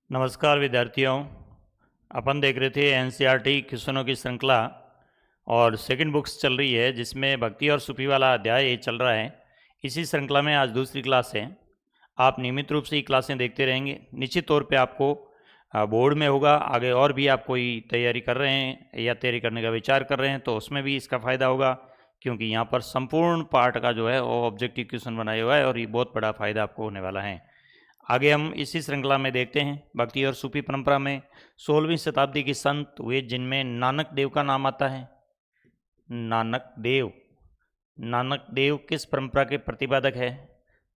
नमस्कार विद्यार्थियों। अपन देख रहे थे एनसीईआरटी क्वेश्चनों की श्रृंखला और सेकंड बुक्स चल रही है जिसमें भक्ति और सूफी वाला अध्याय ये चल रहा है। इसी श्रृंखला में आज दूसरी क्लास है। आप नियमित रूप से ये क्लासें देखते रहेंगे। निश्चित तौर पे आपको बोर्ड में होगा, आगे और भी आप कोई तैयारी कर रहे हैं या तैयारी करने का विचार कर रहे हैं तो उसमें भी इसका फ़ायदा होगा, क्योंकि यहाँ पर संपूर्ण पार्ट का जो है वो ऑब्जेक्टिव क्वेश्चन बनाया हुआ है और ये बहुत बड़ा फ़ायदा आपको होने वाला है। आगे हम इसी श्रृंखला में देखते हैं। भक्ति और सूफी परंपरा में 16वीं शताब्दी के संत हुए जिनमें नानक देव का नाम आता है। नानक देव किस परंपरा के प्रतिपादक है?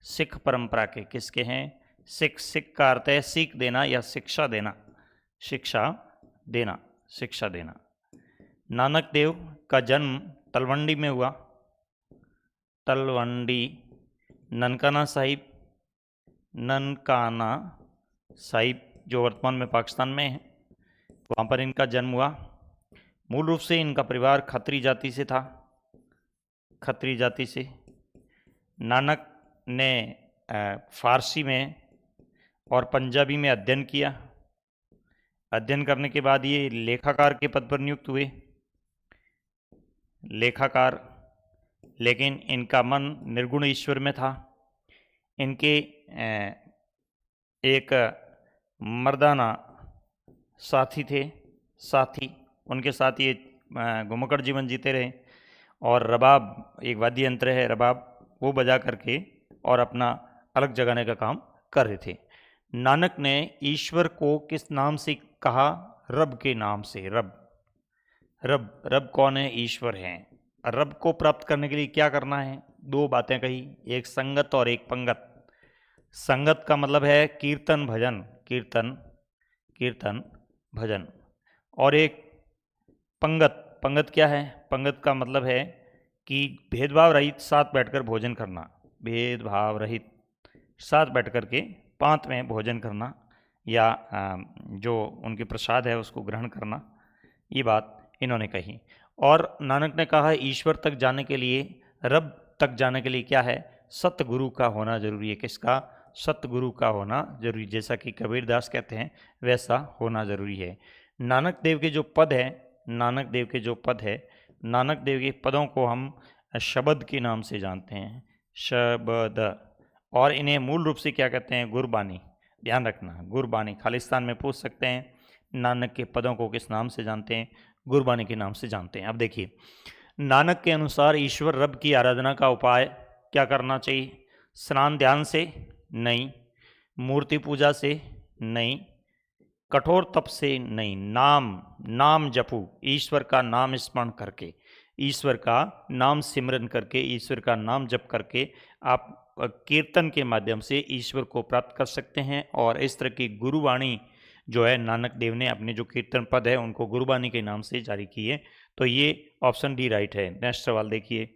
सिख परंपरा के। किसके हैं? सिख। सिख का अर्थ है सीख देना या शिक्षा देना, शिक्षा देना, शिक्षा देना। नानक देव का जन्म तलवंडी में हुआ। तलवंडी, ननकाना साहिब, ननकाना साहिब जो वर्तमान में पाकिस्तान में है, वहाँ पर इनका जन्म हुआ। मूल रूप से इनका परिवार खत्री जाति से था। खत्री जाति से नानक ने फारसी में और पंजाबी में अध्ययन किया। अध्ययन करने के बाद ये लेखाकार के पद पर नियुक्त हुए, लेखाकार। लेकिन इनका मन निर्गुण ईश्वर में था। इनके एक मर्दाना साथी थे, साथी। उनके साथ ये घुमक्कड़ जीवन जीते रहे और रबाब, एक वाद्य यंत्र है रबाब, वो बजा करके और अपना अलग जगाने का काम कर रहे थे। नानक ने ईश्वर को किस नाम से कहा? रब के नाम से। रब, रब, रब कौन है? ईश्वर है। रब को प्राप्त करने के लिए क्या करना है? दो बातें कही, एक संगत और एक पंगत। संगत का मतलब है कीर्तन भजन, कीर्तन, कीर्तन भजन। और एक पंगत। पंगत क्या है? पंगत का मतलब है कि भेदभाव रहित साथ बैठकर भोजन करना, भेदभाव रहित साथ बैठ कर के पांत में भोजन करना या जो उनके प्रसाद है उसको ग्रहण करना, ये बात इन्होंने कही। और नानक ने कहा ईश्वर तक जाने के लिए, रब तक जाने के लिए क्या है? सतगुरु का होना जरूरी है। किसका? सतगुरु का होना जरूरी, जैसा कि कबीरदास कहते हैं वैसा होना जरूरी है। नानक देव के जो पद है, नानक देव के जो पद है, नानक देव के पदों को हम शब्द के नाम से जानते हैं, शब्द। और इन्हें मूल रूप से क्या कहते हैं? गुरबानी। ध्यान रखना, गुरबानी। खालिस्तान में पूछ सकते हैं नानक के पदों को किस नाम से जानते हैं? गुरबानी के नाम से जानते हैं। अब देखिए, नानक के अनुसार ईश्वर रब की आराधना का उपाय क्या करना चाहिए? स्नान ध्यान से नहीं, मूर्ति पूजा से नहीं, कठोर तप से नहीं, नाम जपू, ईश्वर का नाम स्मरण करके, ईश्वर का नाम सिमरन करके, ईश्वर का नाम जप करके आप कीर्तन के माध्यम से ईश्वर को प्राप्त कर सकते हैं। और इस तरह की गुरुवाणी जो है, नानक देव ने अपने जो कीर्तन पद है उनको गुरुबानी के नाम से जारी किए। तो ये ऑप्शन डी राइट है। नेक्स्ट सवाल देखिए,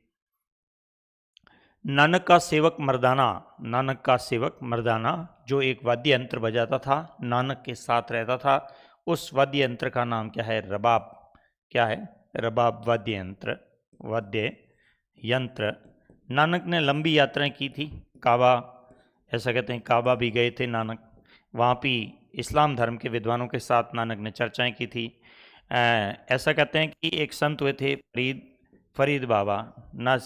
नानक का सेवक मर्दाना, नानक का सेवक मर्दाना जो एक वाद्य यंत्र बजाता था, नानक के साथ रहता था, उस वाद्य यंत्र का नाम क्या है? रबाब। क्या है? रबाब वाद्य यंत्र, वाद्य यंत्र। नानक ने लंबी यात्राएं की थी, काबा, ऐसा कहते हैं काबा भी गए थे नानक। वहाँ भी इस्लाम धर्म के विद्वानों के साथ नानक ने चर्चाएं की थी। ऐसा कहते हैं कि एक संत हुए थे फरीद बाबा, ना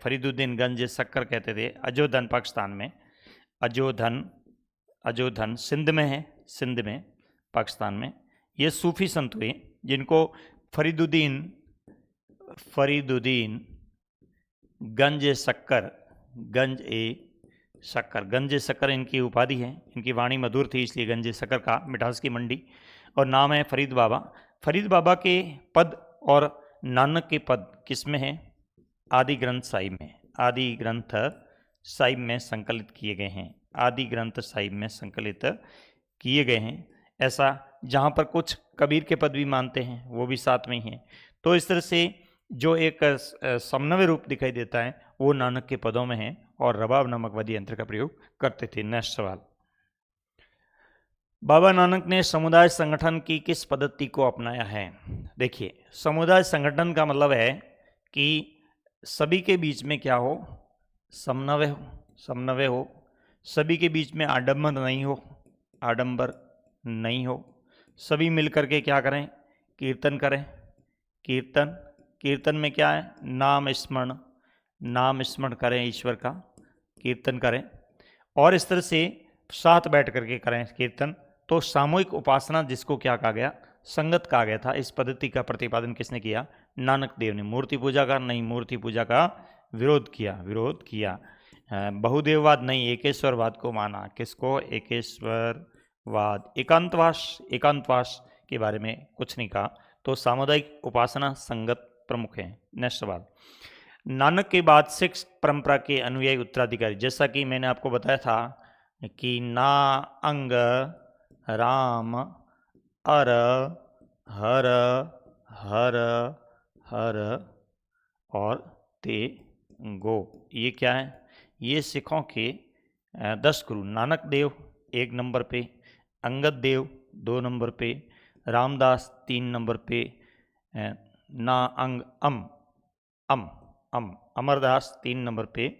फरीदुद्दीन गंज सक्कर कहते थे, अजोधन पाकिस्तान में, अजोधन सिंध में है, सिंध में पाकिस्तान में। ये सूफी संत हुए जिनको फरीदुद्दीन गंज शक्कर, गंज शक्कर इनकी उपाधि है। इनकी वाणी मधुर थी इसलिए गंज शक्कर का, मिठास की मंडी। और नाम है फरीद बाबा। फरीद बाबा के पद और नानक के पद किस में है? आदि ग्रंथ साहिब में, आदि ग्रंथ साहिब में संकलित किए गए हैं, आदि ग्रंथ साहिब में संकलित किए गए हैं। ऐसा जहाँ पर कुछ कबीर के पद भी मानते हैं वो भी साथ में ही हैं। तो इस तरह से जो एक समन्वय रूप दिखाई देता है वो नानक के पदों में है और रबाब नामक वाद्य यंत्र का प्रयोग करते थे। नेक्स्ट सवाल, बाबा नानक ने समुदाय संगठन की किस पद्धति को अपनाया है? देखिए, समुदाय संगठन का मतलब है कि सभी के बीच में क्या हो? समन्वय हो, सभी के बीच में आडंबर नहीं हो, आडंबर नहीं हो। सभी मिलकर के क्या करें? कीर्तन करें। कीर्तन, कीर्तन में क्या है? नाम स्मरण, नाम स्मरण करें ईश्वर का, कीर्तन करें। और इस तरह से साथ बैठ करके करें कीर्तन। तो सामूहिक उपासना जिसको क्या कहा गया? संगत कहा गया था। इस पद्धति का प्रतिपादन किसने किया? नानक देव ने। मूर्ति पूजा का नहीं, मूर्ति पूजा का विरोध किया, विरोध किया। बहुदेववाद नहीं, एकेश्वरवाद को माना। किसको? एकेश्वरवाद। एकांतवास, एकांतवास के बारे में कुछ नहीं कहा। तो सामुदायिक उपासना, संगत प्रमुख है। नेक्स्ट सवाल। नानक के बाद सिख परंपरा के अनुयायी उत्तराधिकारी, जैसा कि मैंने आपको बताया था कि ना अंग राम अर हर हर हर और ते गो, ये क्या है? ये सिखों के 10 गुरु। नानक देव 1 नंबर पे, अंगद देव 2 नंबर पे, रामदास 3 नंबर पे, ना अंग अम अमरदास 3 नंबर पे,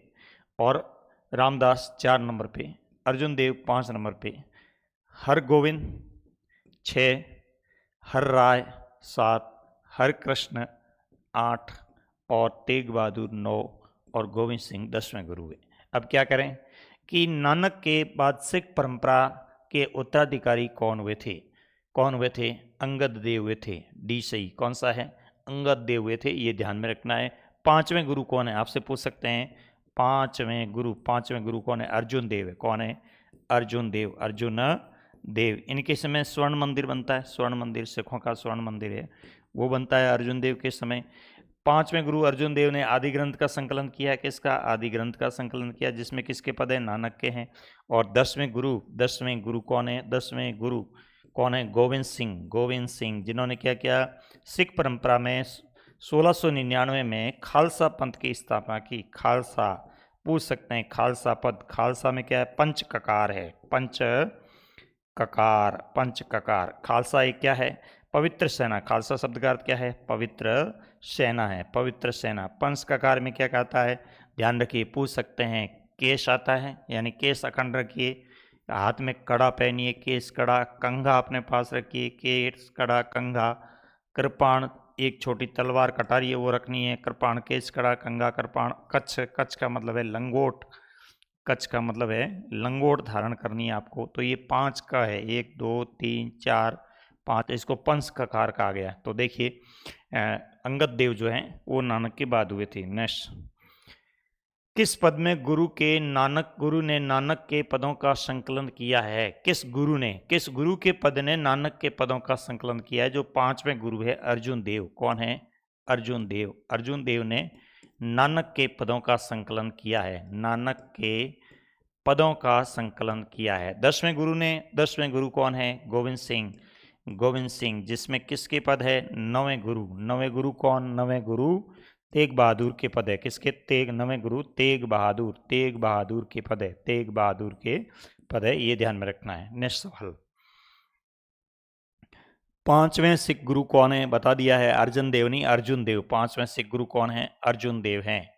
और रामदास 4 नंबर पे, अर्जुन देव 5 नंबर पे, हर गोविंद 6, हर राय 7, हर कृष्ण 8 और तेग बहादुर 9 और गोविंद सिंह 10वें गुरु है। अब क्या करें कि नानक के बाद सिख परंपरा के उत्तराधिकारी कौन हुए थे? कौन हुए थे? अंगद देव हुए थे। डी सही। कौन सा है? अंगद देव हुए थे, ये ध्यान में रखना है। 5वें गुरु कौन है? आपसे पूछ सकते हैं 5वें गुरु, 5वें गुरु कौन है? अर्जुन देव है। कौन है? अर्जुन देव, अर्जुन देव। इनके समय स्वर्ण मंदिर बनता है, स्वर्ण मंदिर, सिखों का स्वर्ण मंदिर है, वो बनता है अर्जुन देव के समय। 5वें गुरु अर्जुन देव ने आदि ग्रंथ का संकलन किया है। किसका? आदि ग्रंथ का संकलन किया, जिसमें किसके पद है? नानक के हैं। और 10वें गुरु, 10वें गुरु कौन है? 10वें गुरु कौन है? गोविंद सिंह, गोविंद सिंह, जिन्होंने क्या किया? सिख परंपरा में 1699 में खालसा पंथ की स्थापना की। खालसा, पूछ सकते हैं खालसा पद, खालसा में क्या है? पंच ककार है, पंच ककार, पंच ककार। खालसा एक क्या है? पवित्र सेना। खालसा शब्द का अर्थ क्या है? पवित्र सेना है, पवित्र सेना। पंच ककार में क्या कहता है? ध्यान रखिए, पूछ सकते हैं। केश आता है, यानी केश अखंड रखिए, हाथ में कड़ा पहनिए, केश कड़ा, कंघा अपने पास रखिए, केश कड़ा कंघा, कृपाण एक छोटी तलवार कटारी है वो रखनी है, कृपाण केश कड़ा कंघा कृपाण। कच्छ, कच्छ का मतलब है लंगोट, कच्छ का मतलब है लंगोट धारण करनी है आपको। तो ये 5 का है, 1 2 3 4 5, इसको पंच ककार कहा गया। तो देखिए अंगद देव जो हैं वो नानक के बाद हुए थे। नेक्स्ट, किस पद में गुरु ने नानक के पदों का संकलन किया है? किस गुरु ने, किस गुरु के पद ने नानक के पदों का संकलन किया है? जो 5वें गुरु है अर्जुन देव। कौन है? अर्जुन देव। अर्जुन देव ने नानक के पदों का संकलन किया है, नानक के पदों का संकलन किया है। 10वें गुरु ने, 10वें गुरु कौन है? गोविंद सिंह, गोविंद सिंह, जिसमें किसके पद है? 9वें गुरु। 9वें गुरु कौन? 9वें गुरु तेग बहादुर के पद है। किसके? तेग, 9वें गुरु तेग बहादुर, तेग बहादुर के पद है, तेग बहादुर के पद है, ये ध्यान में रखना है। नेक्स्ट सवाल, 5वें सिख गुरु कौन है? बता दिया है, अर्जुन देव नहीं, अर्जुन देव। 5वें सिख गुरु कौन है? अर्जुन देव हैं।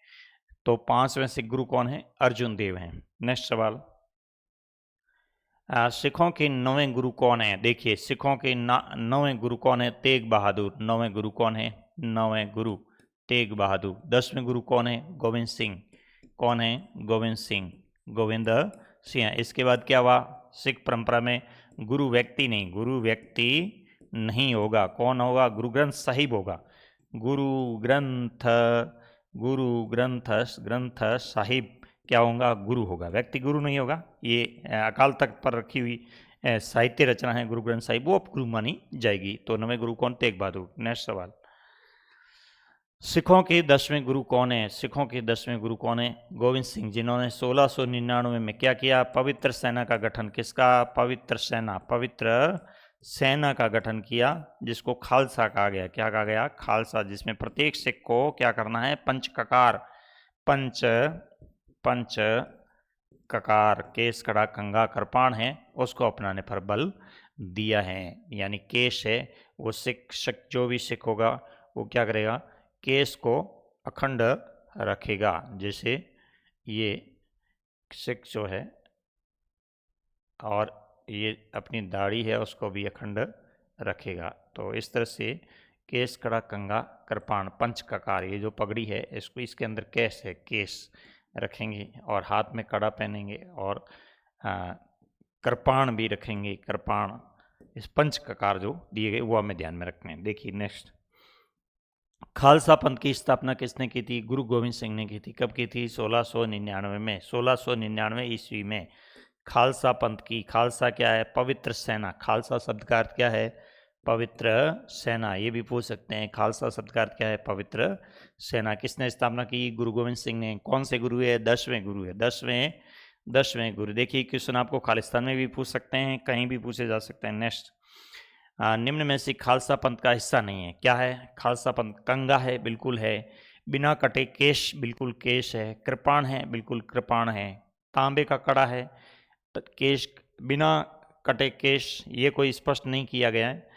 तो 5वें सिख गुरु कौन है? अर्जुन देव हैं। नेक्स्ट सवाल, सिखों के 9वें गुरु कौन है? देखिए सिखों के 9वें गुरु कौन है? तेग बहादुर। 9वें गुरु कौन है? 9वें गुरु तेग बहादुर। 10वें गुरु कौन है? गोविंद सिंह। कौन है? गोविंद सिंह, गोविंद सिंह। इसके बाद क्या हुआ? सिख परंपरा में गुरु व्यक्ति नहीं, गुरु व्यक्ति नहीं होगा। कौन होगा? गुरु ग्रंथ साहिब होगा। गुरु ग्रंथ, गुरु ग्रंथ, ग्रंथ साहिब क्या होगा? गुरु होगा, व्यक्ति गुरु नहीं होगा। ये अकाल तख्त पर रखी हुई साहित्य रचना है गुरु ग्रंथ साहिब, वो गुरु मानी जाएगी। तो 9वें गुरु कौन? तेग बहादुर। नेक्स्ट सवाल, सिखों के 10वें गुरु कौन है? सिखों के 10वें गुरु कौन है? गोविंद सिंह, जिन्होंने 1699 में क्या किया? पवित्र सेना का गठन। किसका? पवित्र सेना, पवित्र सेना का गठन किया, जिसको खालसा कहा गया। क्या कहा गया? खालसा, जिसमें प्रत्येक सिख को क्या करना है? पंच ककार, पंच पंच ककार, केस कड़ा कंगा कृपाण है, उसको अपनाने पर बल दिया है। यानी केश है वो सिख, जो भी सिख होगा वो क्या करेगा? केस को अखंड रखेगा। जैसे ये सिख जो है, और ये अपनी दाढ़ी है उसको भी अखंड रखेगा। तो इस तरह से केश, कड़ा, कंगा, कृपाण, पंच ककार, ये जो पगड़ी है इसको, इसके अंदर केश है, केश रखेंगे और हाथ में कड़ा पहनेंगे और कृपाण भी रखेंगे। कृपाण, इस पंच ककार जो दिए गए वो हमें ध्यान में रखने हैं। देखिए नेक्स्ट, खालसा पंथ की स्थापना किसने की थी? गुरु गोविंद सिंह ने की थी। कब की थी? 1699 में, 1699 ईस्वी में खालसा पंथ की। खालसा क्या है? पवित्र सेना। खालसा शब्द का अर्थ क्या है? पवित्र सेना। ये भी पूछ सकते हैं, खालसा शब्द का अर्थ क्या है? पवित्र सेना। किसने स्थापना की? गुरु गोविंद सिंह ने। कौन से गुरु है? 10वें गुरु है। 10वें गुरु। देखिए क्वेश्चन आपको खालिस्तान में भी पूछ सकते हैं, कहीं भी पूछे जा सकते हैं। नेक्स्ट, निम्न में से खालसा पंथ का हिस्सा नहीं है, क्या है? खालसा पंथ कंगा है, बिल्कुल है। बिना कटे केश, बिल्कुल केश है। कृपाण है, बिल्कुल कृपाण है। तांबे का कड़ा है, केश, बिना कटे केश, ये कोई स्पष्ट नहीं किया गया है।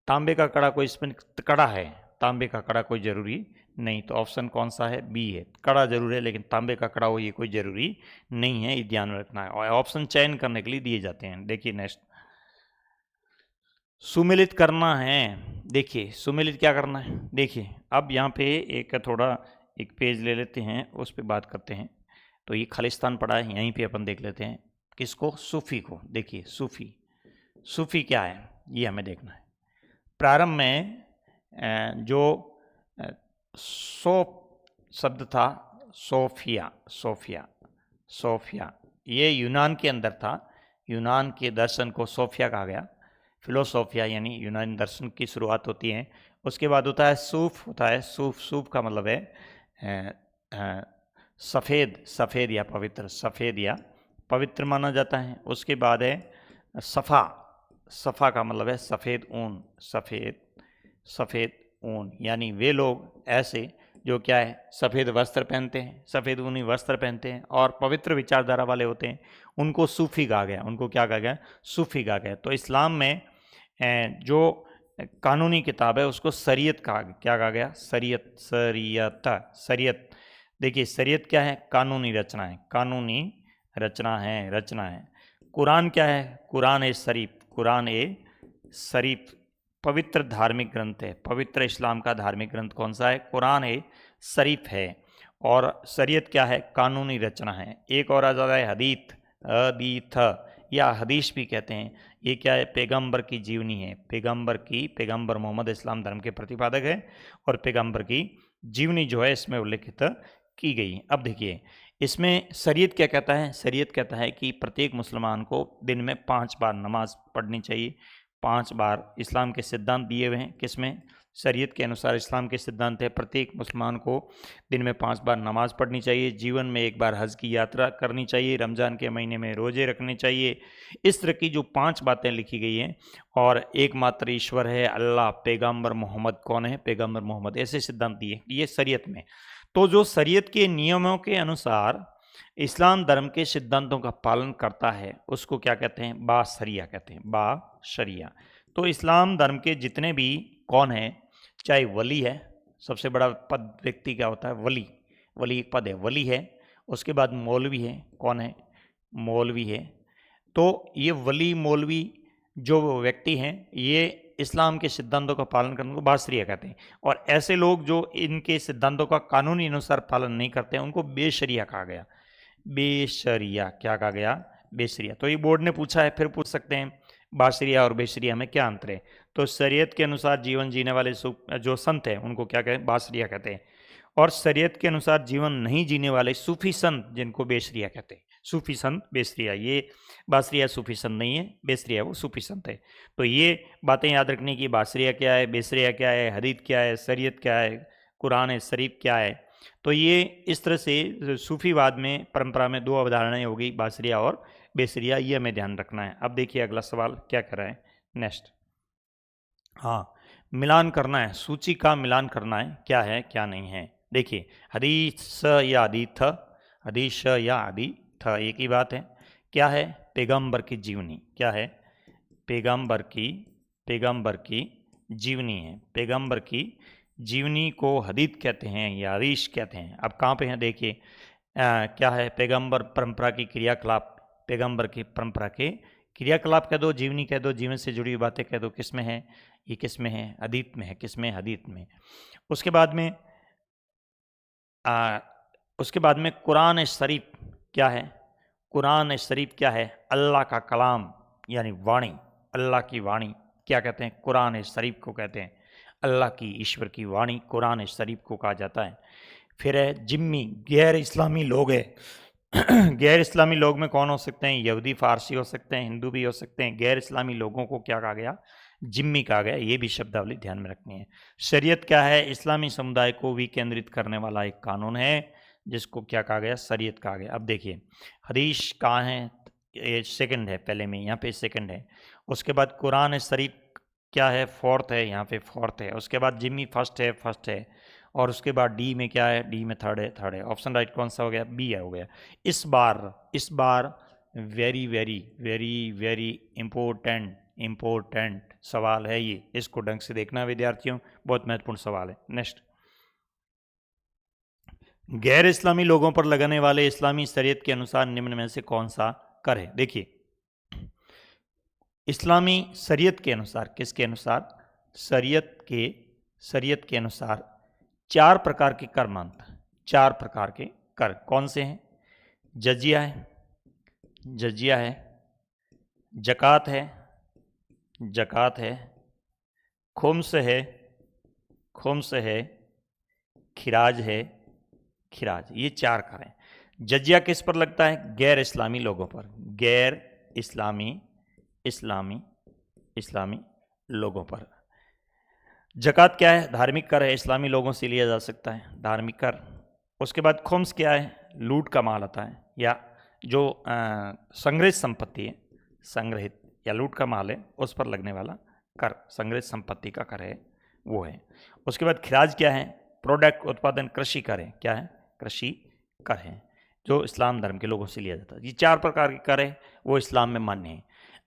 तांबे का कड़ा कोई स्पष्ट कड़ा है, तांबे का कड़ा कोई जरूरी नहीं। तो ऑप्शन कौन सा है? बी है। कड़ा जरूर है लेकिन तांबे का कड़ा हो ये कोई जरूरी नहीं है, ये ध्यान में रखना है। और ऑप्शन चयन करने के लिए दिए जाते हैं। देखिए नेक्स्ट, सुमिलित करना है। देखिए सुमिलित क्या करना है? देखिए अब यहाँ पे एक पेज ले लेते हैं, उस पर बात करते हैं। तो ये खालिस्तान पड़ा है, यहीं पे अपन देख लेते हैं। किसको? सूफी को। देखिए सूफी, सूफी क्या है ये हमें देखना है। प्रारंभ में जो सो शब्द था, सोफिया, सोफिया, सोफिया, ये यूनान के अंदर था। यूनान के दर्शन को सोफिया कहा गया। फिलोसोफिया यानी यूनानी दर्शन की शुरुआत होती है। उसके बाद होता है सूफ, होता है सूफ। सूफ का मतलब है सफ़ेद, सफ़ेद या पवित्र, सफ़ेद या पवित्र माना जाता है। उसके बाद है सफ़ा। सफ़ा का मतलब है सफ़ेद ऊन, सफ़ेद, सफ़ेद ऊन, यानी वे लोग ऐसे जो क्या है? सफ़ेद वस्त्र पहनते हैं, सफ़ेद ऊनी वस्त्र पहनते हैं और पवित्र विचारधारा वाले होते हैं, उनको सूफी कहा गया। उनको क्या कहा गया? सूफी कहा गया। तो इस्लाम में जो कानूनी किताब है उसको शरीयत कहा, क्या कहा गया? शरीयत, शरीयत, शरीयत। देखिए शरीयत क्या है? कानूनी रचना है, कानूनी रचना है, रचना है। कुरान क्या है? कुरान ए शरीफ, कुरान ए शरीफ पवित्र धार्मिक ग्रंथ है। पवित्र इस्लाम का धार्मिक ग्रंथ कौन सा है? कुरान ए शरीफ है। और शरीयत क्या है? कानूनी रचना है। एक और आ जाता है हदीत, हदीथ या हदीस भी कहते हैं। ये क्या है? पैगंबर की जीवनी है। पैगंबर मोहम्मद इस्लाम धर्म के प्रतिपादक है और पैगंबर की जीवनी जो है इसमें उल्लेखित की गई। अब देखिए इसमें शरीयत क्या कहता है? शरीयत कहता है कि प्रत्येक मुसलमान को दिन में 5 बार नमाज पढ़नी चाहिए। 5 बार इस्लाम के सिद्धांत दिए हुए हैं। किसमें? शरीयत के अनुसार इस्लाम के सिद्धांत है प्रत्येक मुसलमान को दिन में 5 बार नमाज पढ़नी चाहिए, जीवन में 1 बार हज की यात्रा करनी चाहिए, रमज़ान के महीने में रोज़े रखने चाहिए। इस तरह की जो 5 बातें लिखी गई हैं। और एकमात्र ईश्वर है अल्लाह, पैगंबर मोहम्मद कौन है? पैगंबर मोहम्मद, ऐसे सिद्धांत दिए ये शरीयत में। तो जो शरीयत के नियमों के अनुसार इस्लाम धर्म के सिद्धांतों का पालन करता है उसको क्या कहते हैं? बाशरिया कहते हैं, बाशरिया। तो इस्लाम धर्म के जितने भी कौन है, चाहे वली है, सबसे बड़ा पद व्यक्ति क्या होता है? वली, वली एक पद है, वली है। उसके बाद मौलवी है, कौन है? मौलवी है। तो ये वली, मौलवी जो व्यक्ति हैं ये इस्लाम के सिद्धांतों का पालन करने को बाशरिया कहते हैं। और ऐसे लोग जो इनके सिद्धांतों का कानूनी अनुसार पालन नहीं करते हैं उनको बेशरिया कहा गया। बेशरिया, क्या कहा गया? बेशरिया। तो ये बोर्ड ने पूछा है, फिर पूछ सकते हैं बाशरिया और बेशरिया में क्या अंतर है? तो शरीयत के अनुसार जीवन जीने वाले जो संत हैं उनको क्या कहते हैं? बाशरिया कहते हैं। और शरीयत के अनुसार जीवन नहीं जीने वाले सूफी संत जिनको बेशरिया कहते हैं। सूफी संत, बेशरिया। ये बाशरिया सूफी संत नहीं है, बेशरिया वो सूफी संत है। तो ये बातें याद रखने की, बाशरिया क्या है, बेशरिया क्या है, हदीत क्या है, शरीयत क्या है, कुरान शरीफ क्या है। तो ये इस तरह से सूफीवाद में परंपरा में 2 अवधारणाएं होगी, बाशरिया और बेशरिया, ये हमें ध्यान रखना है। अब देखिए अगला सवाल क्या कर रहा है। नेक्स्ट, हाँ, मिलान करना है, सूची का मिलान करना है, क्या है क्या नहीं है। देखिए हदीस या हदीथ, हदीस या हदीथ एक ही बात है। क्या है? पैगंबर की जीवनी। क्या है? पैगंबर की जीवनी है। पैगंबर की जीवनी को हदीत कहते हैं या हदीस कहते हैं। अब कहाँ पे हैं? देखिए क्या है? पैगंबर परंपरा की क्रियाकलाप, पैगंबर की परंपरा के क्रियाकलाप कह दो, जीवनी कह दो, जीवन से जुड़ी हुई बातें कह दो, किस में है, ये किस में है, अतीत में है, किस में, अतीत में। उसके बाद में कुरान शरीफ क्या है? कुरान शरीफ क्या है? अल्लाह का कलाम यानी वाणी, अल्लाह की वाणी क्या कहते हैं? कुरान शरीफ को कहते हैं। अल्लाह की, ईश्वर की वाणी कुरान शरीफ को कहा जाता है। फिर है जिम्मी, गैर इस्लामी लोग है। गैर इस्लामी लोग में कौन हो सकते हैं? यहूदी, फारसी हो सकते हैं, हिंदू भी हो सकते हैं। गैर इस्लामी लोगों को क्या कहा गया? जिम्मी कहा गया। ये भी शब्दावली ध्यान में रखनी है। शरीयत क्या है? इस्लामी समुदाय को विकेंद्रित करने वाला एक कानून है जिसको क्या कहा गया? शरीयत कहा गया। अब देखिए हदीस कहाँ है? ये सेकंड है, पहले में यहाँ पे सेकंड है। उसके बाद कुरान शरीफ क्या है? फोर्थ है, यहाँ पे फोर्थ है। उसके बाद जिम्मी फर्स्ट है, फर्स्ट है। और उसके बाद डी में क्या है? डी में थर्ड है, थर्ड है। ऑप्शन राइट कौन सा हो गया? बी है, हो गया। इस बार very very very very important सवाल है ये, इसको ढंग से देखना विद्यार्थियों, बहुत महत्वपूर्ण सवाल है। नेक्स्ट, गैर इस्लामी लोगों पर लगने वाले इस्लामी शरीयत के अनुसार निम्न में से कौन सा कर है? देखिए इस्लामी शरीयत के अनुसार, किसके अनुसार? शरीयत के अनुसार 4 प्रकार के कर मानता है। 4 प्रकार के कर कौन से हैं? जजिया है, जकात है, खुम्स है, खिराज है, ये 4 कर हैं। जजिया किस पर लगता है? गैर इस्लामी लोगों पर, गैर इस्लामी लोगों पर। जकात क्या है? धार्मिक कर है, इस्लामी लोगों से लिया जा सकता है, धार्मिक कर। उसके बाद खुम्स क्या है? लूट का माल आता है, या जो संग्रहित संपत्ति है, संग्रहित या लूट का माल है, उस पर लगने वाला कर, संग्रहित संपत्ति का कर है, वो है। उसके बाद खिराज क्या है? प्रोडक्ट, उत्पादन, कृषि कर है। क्या है? कृषि कर है, जो इस्लाम धर्म के लोगों से लिया जाता है। ये 4 प्रकार के कर है, वो इस्लाम में मान्य है।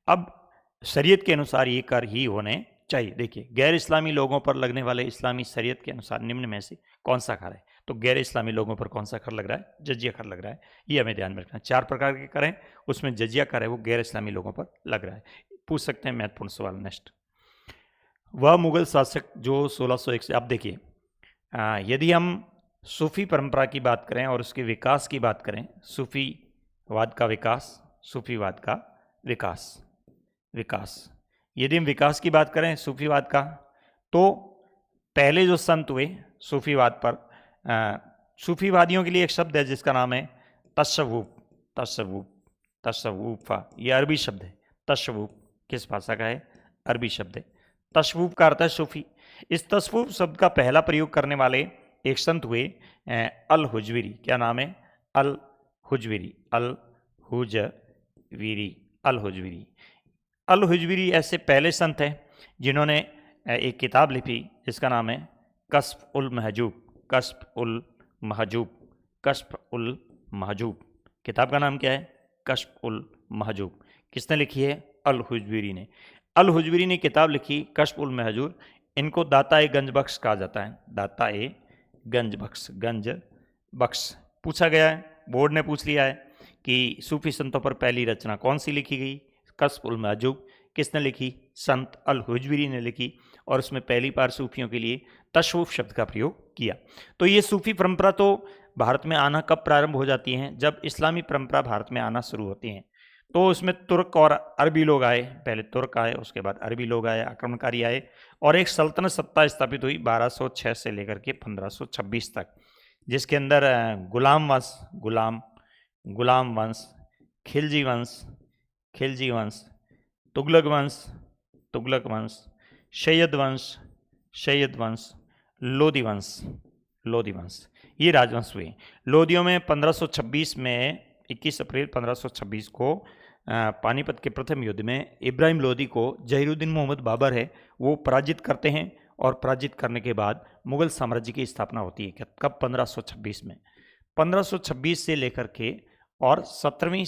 अब शरीयत के अनुसार ये कर ही होने चाहिए। देखिए गैर इस्लामी लोगों पर लगने वाले इस्लामी शरीयत के अनुसार निम्न में से कौन सा कर है? तो गैर इस्लामी लोगों पर कौन सा कर लग रहा है? जजिया कर लग रहा है। ये हमें ध्यान में रखना। 4 प्रकार के कर हैं, उसमें जजिया कर है, वो गैर इस्लामी लोगों पर लग रहा है। पूछ सकते हैं महत्वपूर्ण सवाल। नेक्स्ट, वह मुगल शासक जो 1601 से, अब देखिए यदि हम सूफी परंपरा की बात करें और उसके विकास की बात करें, सूफीवाद का विकास, यदि हम विकास की बात करें सूफीवाद का, तो पहले जो संत हुए सूफीवाद पर, सूफीवादियों के लिए एक शब्द है जिसका नाम है तशव्वुफ। ये अरबी शब्द है। तशव्वुफ किस भाषा का है? अरबी शब्द है। तशव्वुफ का अर्थ है सूफी। इस तशव्वुफ शब्द का पहला प्रयोग करने वाले एक संत हुए अल हुजविरी। क्या नाम है? अल हुजविरी ऐसे पहले संत हैं जिन्होंने एक किताब लिखी जिसका नाम है कश्फ उल महजूब। किताब का नाम क्या है? कश्फ उल महजूब। किसने लिखी है? अल हुजविरी ने। अल हुजविरी ने किताब लिखी कश्फ उल महजूब। इनको दाता-ए गंज बख्श कहा जाता है। दाता-ए गंज बख्श। पूछा गया है, बोर्ड ने पूछ लिया है कि सूफी संतों पर पहली रचना कौन सी लिखी गई? कश्फ उल महजूब। किसने लिखी? संत अल हुजविरी ने लिखी। और उसमें पहली बार सूफियों के लिए तशव्वुफ शब्द का प्रयोग किया। तो ये सूफी परंपरा तो भारत में आना कब प्रारंभ हो जाती है? जब इस्लामी परंपरा भारत में आना शुरू होती है। तो उसमें तुर्क और अरबी लोग आए। पहले तुर्क आए, उसके बाद अरबी लोग आए, आक्रमणकारी आए, और एक सल्तनत सत्ता स्थापित हुई 1206 से लेकर के 1526 तक, जिसके अंदर गुलाम वंश, खिलजी वंश, तुगलक वंश, सैयद वंश, लोदी वंश, ये राजवंश हुए। लोदियों में 1526 में 21 अप्रैल 1526 को पानीपत के प्रथम युद्ध में इब्राहिम लोदी को जहीरुद्दीन मोहम्मद बाबर है वो पराजित करते हैं। और पराजित करने के बाद मुगल साम्राज्य की स्थापना होती है। कब? 1526 में। 1526 से लेकर के और 17वीं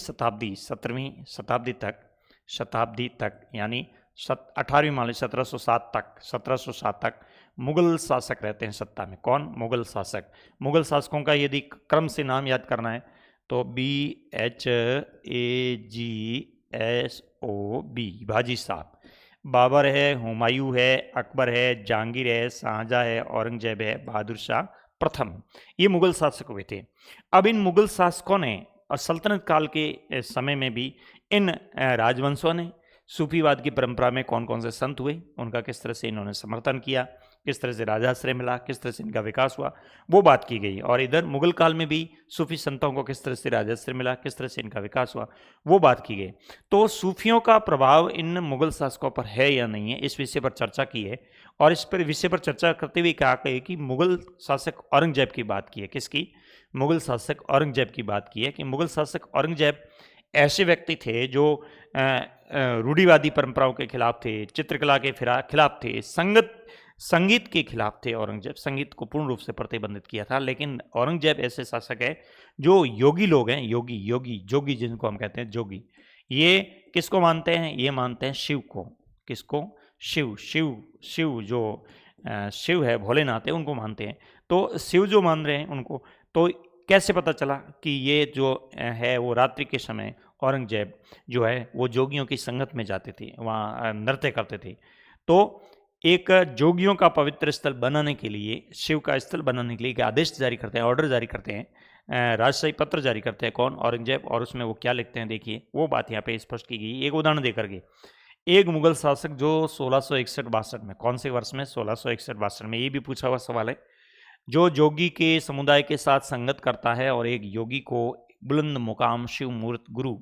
शताब्दी तक यानी 18वीं मान लीजिए 1707 तक मुगल शासक रहते हैं सत्ता में। कौन? मुगल शासक। मुगल शासकों का यदि क्रम से नाम याद करना है तो BHAGSO BOB, बाजी साहब। बाबर है, हुमायूं है, अकबर है, जहांगीर है, शाहजहाँ है, औरंगजेब है, बहादुर शाह प्रथम। ये मुगल शासक हुए थे। अब इन मुगल शासकों ने और सल्तनत काल के समय में भी इन राजवंशों ने सूफीवाद की परंपरा में कौन कौन से संत हुए, उनका किस तरह से इन्होंने समर्थन किया, किस तरह से राजाश्रय मिला, किस तरह से इनका विकास हुआ, वो बात की गई। और इधर मुगल काल में भी सूफी संतों को किस तरह से राजाश्रय मिला, किस तरह से इनका विकास हुआ, वो बात की गई। तो सूफियों का प्रभाव इन मुगल शासकों पर है या नहीं है, इस विषय पर चर्चा की है। और इस पर विषय पर चर्चा करते हुए कहा कि मुगल शासक औरंगजेब की बात की है। किसकी? मुगल शासक औरंगजेब की बात की है कि मुगल शासक औरंगजेब ऐसे व्यक्ति थे जो रूढ़िवादी परंपराओं के खिलाफ थे, चित्रकला के खिलाफ थे, संगीत के खिलाफ थे। औरंगजेब संगीत को पूर्ण रूप से प्रतिबंधित किया था। लेकिन औरंगजेब ऐसे शासक है जो योगी लोग हैं, जोगी जिनको हम कहते हैं जोगी, ये किसको मानते हैं? ये मानते हैं शिव को। किसको? शिव। शिव जो शिव है, भोलेनाथ है, उनको मानते हैं। तो शिव जो मान रहे हैं उनको, तो कैसे पता चला कि ये जो है वो रात्रि के समय औरंगजेब जो है वो जोगियों की संगत में जाते थे, वहाँ नृत्य करते थे। तो एक जोगियों का पवित्र स्थल बनाने के लिए, शिव का स्थल बनाने के लिए एक आदेश जारी करते हैं, ऑर्डर जारी करते हैं, राजशाही पत्र जारी करते हैं। कौन? औरंगजेब। और उसमें वो क्या लिखते हैं देखिए, वो बात यहाँ पे स्पष्ट की गई एक उदाहरण देकर के। एक मुगल शासक जो 1661-62 में, कौन से वर्ष में? 1661-62 में। ये भी पूछा हुआ सवाल है। जो जोगी के समुदाय के साथ संगत करता है और एक योगी को बुलंद मुकाम शिव मूर्त गुरु,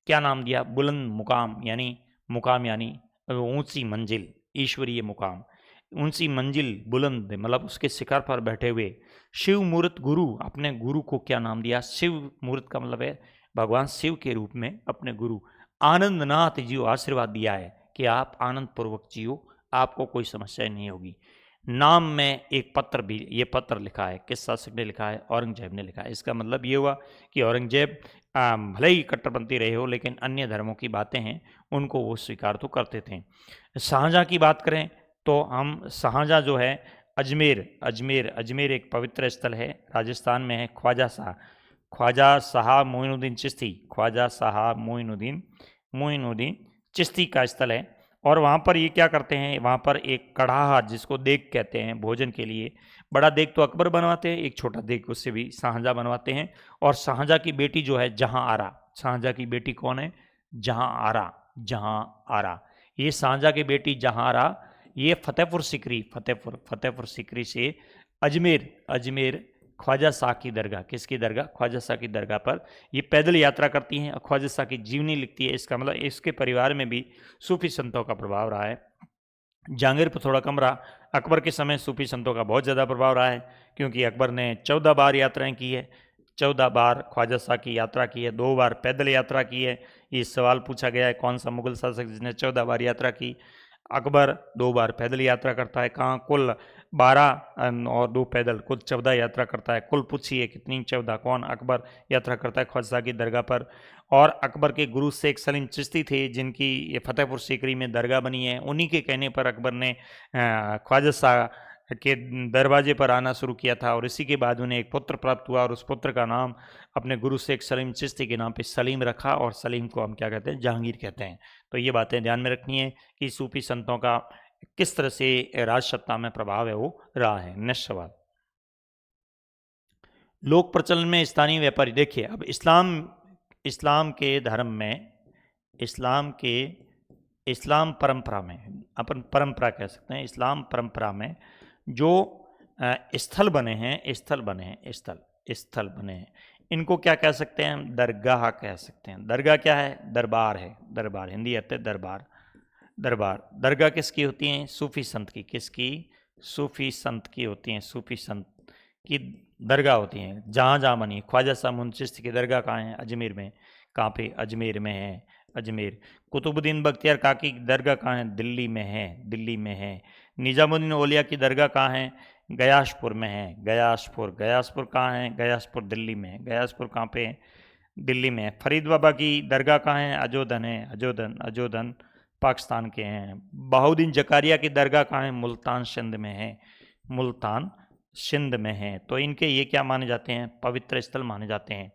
क्या नाम दिया? बुलंद मुकाम यानी ऊंची मंजिल, ईश्वरीय मुकाम, ऊंची मंजिल, बुलंद मतलब उसके शिखर पर बैठे हुए शिव मूर्त गुरु, अपने गुरु को क्या नाम दिया? शिव मूर्त का मतलब है भगवान शिव के रूप में अपने गुरु आनंद नाथ जी को आशीर्वाद दिया है कि आप आनंद पूर्वक जियो, आपको कोई समस्या नहीं होगी। नाम में एक पत्र भी, ये पत्र लिखा है, किस शासक ने लिखा है? औरंगजेब ने लिखा है। इसका मतलब ये हुआ कि औरंगजेब भले ही कट्टरपंथी रहे हो, लेकिन अन्य धर्मों की बातें हैं उनको वो स्वीकार तो करते थे। शाहजहाँ की बात करें तो हम शाहजहाँ जो है अजमेर एक पवित्र स्थल है, राजस्थान में है। ख्वाजा शाह मोइनुद्दीन चिश्ती का स्थल है। और वहाँ पर ये क्या करते हैं? वहाँ पर एक कढ़ाहा, जिसको देग कहते हैं, भोजन के लिए बड़ा देग तो अकबर बनवाते हैं, एक छोटा देग उससे भी शाहजहाँ बनवाते हैं। और शाहजहाँ की बेटी जो है जहाँ आरा, शाहजहाँ की बेटी कौन है? जहाँ आरा। ये शाहजहाँ की बेटी जहाँ आरा, ये फतेहपुर सिकरी से अजमेर ख्वाजा शाह की दरगाह, किसकी दरगाह? ख्वाजा शाह की दरगाह पर ये पैदल यात्रा करती हैं और ख्वाजा शाह की जीवनी लिखती है। इसका मतलब इसके परिवार में भी सूफी संतों का प्रभाव रहा है। जहांगीर पर थोड़ा कम रहा। अकबर के समय सूफी संतों का बहुत ज़्यादा प्रभाव रहा है, क्योंकि अकबर ने 14 बार यात्राएं की है, 14 बार ख्वाजा शाह की यात्रा की है, 2 बार पैदल यात्रा की है। ये सवाल पूछा गया है, कौन सा मुगल शासक जिसने 14 बार यात्रा की? अकबर 2 बार पैदल यात्रा करता है। कहाँ? कुल 12 और 2 पैदल, कुल 14 यात्रा करता है। कुल पूछिए कितनी? 14। कौन? अकबर यात्रा करता है ख्वाजा की दरगाह पर। और अकबर के गुरु शेख सलीम चिश्ती थे, जिनकी ये फतेहपुर सीकरी में दरगाह बनी है। उन्हीं के कहने पर अकबर ने ख्वाजा शाह के दरवाजे पर आना शुरू किया था। और इसी के बाद उन्हें एक पुत्र प्राप्त हुआ और उस पुत्र का नाम अपने गुरु शेख सलीम चिश्ती के नाम पे सलीम रखा। और सलीम को हम क्या कहते हैं? जहांगीर कहते हैं। तो ये बातें ध्यान में रखनी है कि सूफी संतों का किस तरह से राजसत्ता में प्रभाव है वो रहा है। नेक्स्ट सवाल, लोक प्रचलन में स्थानीय व्यापारी। देखिए, अब इस्लाम के धर्म में, इस्लाम परंपरा में, अपन परंपरा कह सकते हैं, इस्लाम परंपरा में जो स्थल बने हैं, इनको क्या कह सकते हैं? हम दरगाह कह सकते हैं। दरगाह क्या है? दरबार है। दरबार, हिंदी अर्थ है दरबार। दरगाह किसकी होती हैं? सूफी संत की। किसकी? सूफी संत की होती हैं। सूफी संत की दरगाह होती हैं जहाँ जहाँ बनी। ख्वाजा शाह चिश्ती की दरगाह कहाँ है? अजमेर में। कहाँ पे? अजमेर में है। अजमेर। कुतुबुद्दीन बख्तियार काकी की दरगाह कहाँ है? दिल्ली में है। निजामुद्दीन औलिया की दरगाह कहाँ है? गयासपुर में है। गयासपुर कहाँ है? गयासपुर दिल्ली में है। गयासपुर कहाँ पे? दिल्ली में है। फरीद बाबा की दरगाह कहाँ है? अजोधन पाकिस्तान के हैं। बहाउद्दीन जकारिया की दरगाह कहाँ है? मुल्तान सिंध में है। तो इनके ये क्या माने जाते हैं? पवित्र स्थल माने जाते हैं।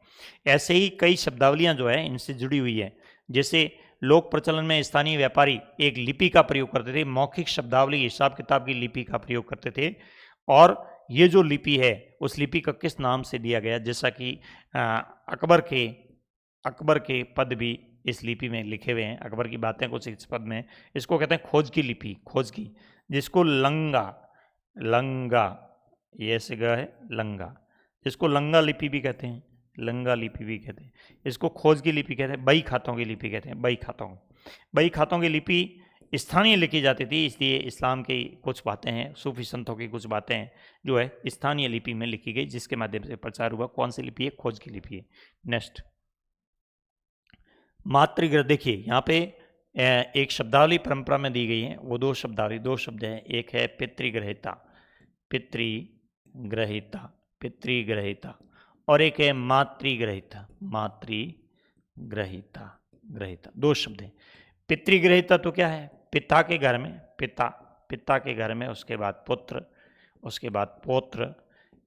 ऐसे ही कई शब्दावलियाँ जो है इनसे जुड़ी हुई है। जैसे लोक प्रचलन में स्थानीय व्यापारी एक लिपि का प्रयोग करते थे, मौखिक शब्दावली हिसाब किताब की लिपि का प्रयोग करते थे। और ये जो लिपि है उस लिपि का किस नाम से दिया गया, जैसा कि अकबर के पद भी इस लिपि में लिखे हुए हैं, अकबर की बातें कुछ इस पद में, इसको कहते हैं खोज की लिपि, खोज की, जिसको लंगा ये से ग है लंगा, जिसको लंगा लिपि भी कहते हैं, लंगा लिपि भी कहते हैं, इसको खोज की लिपि कहते हैं, बही खातों की लिपि कहते हैं, बही खातों की लिपि स्थानीय लिखी जाती थी, इसलिए इस्लाम की कुछ बातें हैं, सूफी संतों की कुछ बातें हैं जो है स्थानीय लिपि में लिखी गई, जिसके माध्यम से प्रचार हुआ। कौन सी लिपि है? खोज की लिपि है। नेक्स्ट, मातृग्रह। देखिए यहाँ पे एक शब्दावली परंपरा में दी गई है, वो दो शब्द हैं, एक है पितृग्रहिता और एक है मातृग्रहिता। दो शब्द हैं। पितृग्रहिता तो क्या है? पिता के घर में, पिता के घर में, उसके बाद पुत्र, उसके बाद पौत्र,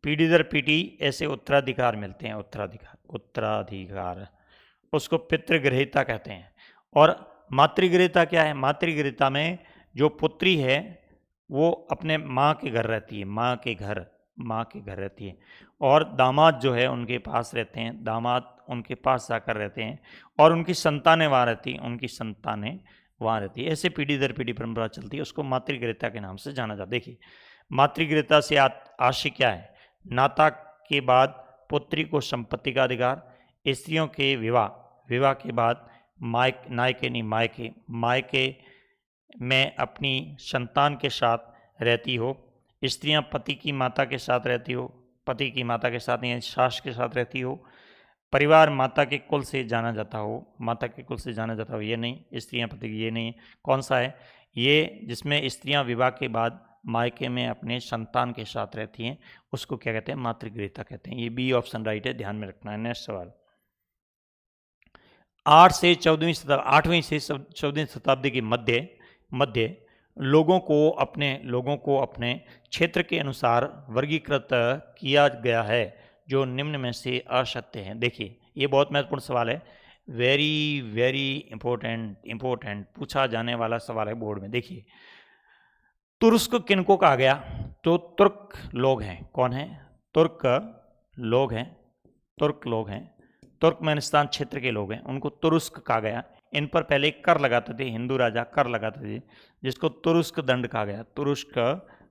पीढ़ी दर पीढ़ी ऐसे उत्तराधिकार मिलते हैं, उत्तराधिकार, उसको पितृग्रहिता कहते हैं। और मातृग्रहिता क्या है? मातृग्रहिता में जो पुत्री है वो अपने माँ के घर रहती है, माँ के घर रहती है, और दामाद जो है उनके पास रहते हैं, दामाद उनके पास जाकर रहते हैं, और उनकी संतानें वहाँ रहती हैं, ऐसे पीढ़ी दर पीढ़ी परंपरा चलती है, उसको मातृग्रहिता के नाम से जाना जाता है। देखिए मातृग्रहिता से आशय क्या है? नाता के बाद पुत्री को संपत्ति का अधिकार, स्त्रियों के विवाह के बाद मायके में अपनी संतान के साथ रहती हो, स्त्रियां पति की माता के साथ रहती हो, पति की माता के साथ या सास के साथ रहती हो, परिवार माता के कुल से जाना जाता हो, ये नहीं, स्त्रियां पति की, ये नहीं। कौन सा है? ये जिसमें स्त्रियां विवाह के बाद मायके में अपने संतान के साथ रहती हैं, उसको क्या कहते हैं? मातृग्रहिता कहते हैं। ये बी ऑप्शन राइट है, ध्यान में रखना है। नेक्स्ट सवाल, 8वीं से 14वीं शताब्दी के मध्य लोगों को अपने क्षेत्र के अनुसार वर्गीकृत किया गया है, जो निम्न में से असत्य है। देखिए ये बहुत महत्वपूर्ण सवाल है, वेरी इंपॉर्टेंट पूछा जाने वाला सवाल है बोर्ड में। देखिए तुर्क किनको कहा गया? तो तुर्क लोग हैं। कौन है? तुर्क लोग हैं, तुर्कमेनिस्तान क्षेत्र के लोग हैं, उनको तुरुस्क कहा गया। इन पर पहले कर लगाते थे, हिंदू राजा कर लगाते थे, जिसको तुरुस्क दंड कहा गया, तुरुस्क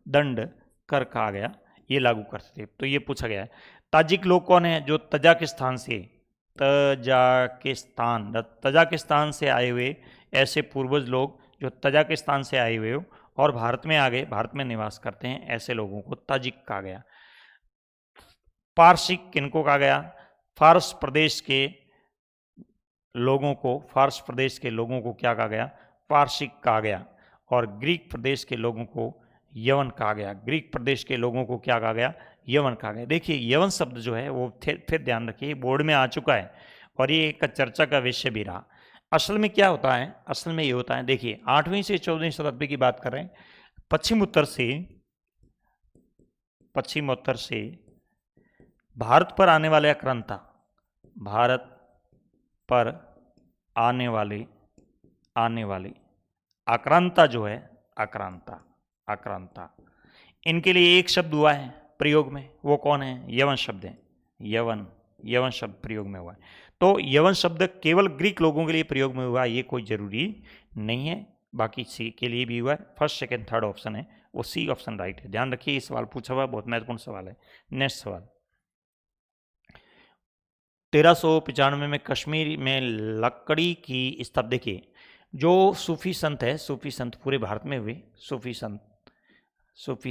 दंड कर कहा गया, ये लागू करते थे। तो ये पूछा गया है। ताजिक लोग कौन है? जो तजाकिस्तान से आए हुए ऐसे पूर्वज लोग जो तजाकिस्तान से आए हुए हो और भारत में आ गए, भारत में निवास करते हैं, ऐसे लोगों को ताजिक कहा गया। पारसिक किनको कहा गया? फारस प्रदेश के लोगों को क्या कहा गया? पारसिक कहा गया। और ग्रीक प्रदेश के लोगों को यवन कहा गया। ग्रीक प्रदेश के लोगों को क्या कहा गया? यवन कहा गया। देखिए यवन शब्द जो है वो फिर ध्यान रखिए, बोर्ड में आ चुका है और ये एक चर्चा का विषय भी रहा। असल में क्या होता है? असल में ये होता है, देखिए 8वीं से 14वीं शताब्दी की बात कर रहे हैं, पश्चिम उत्तर से भारत पर आने वाले आक्रांता जो है, आक्रांता, इनके लिए एक शब्द हुआ है प्रयोग में, वो कौन है? यवन शब्द है। यवन शब्द प्रयोग में हुआ है। तो यवन शब्द केवल ग्रीक लोगों के लिए प्रयोग में हुआ, ये कोई जरूरी नहीं है, बाकी सी के लिए भी हुआ है। फर्स्ट सेकंड थर्ड ऑप्शन है वो सी ऑप्शन राइट है। ध्यान रखिए, ये सवाल पूछा हुआ बहुत महत्वपूर्ण सवाल है। नेक्स्ट सवाल, 1395 में कश्मीर में लकड़ी की स्तंभ। देखिए जो सूफी संत पूरे भारत में हुए, सूफी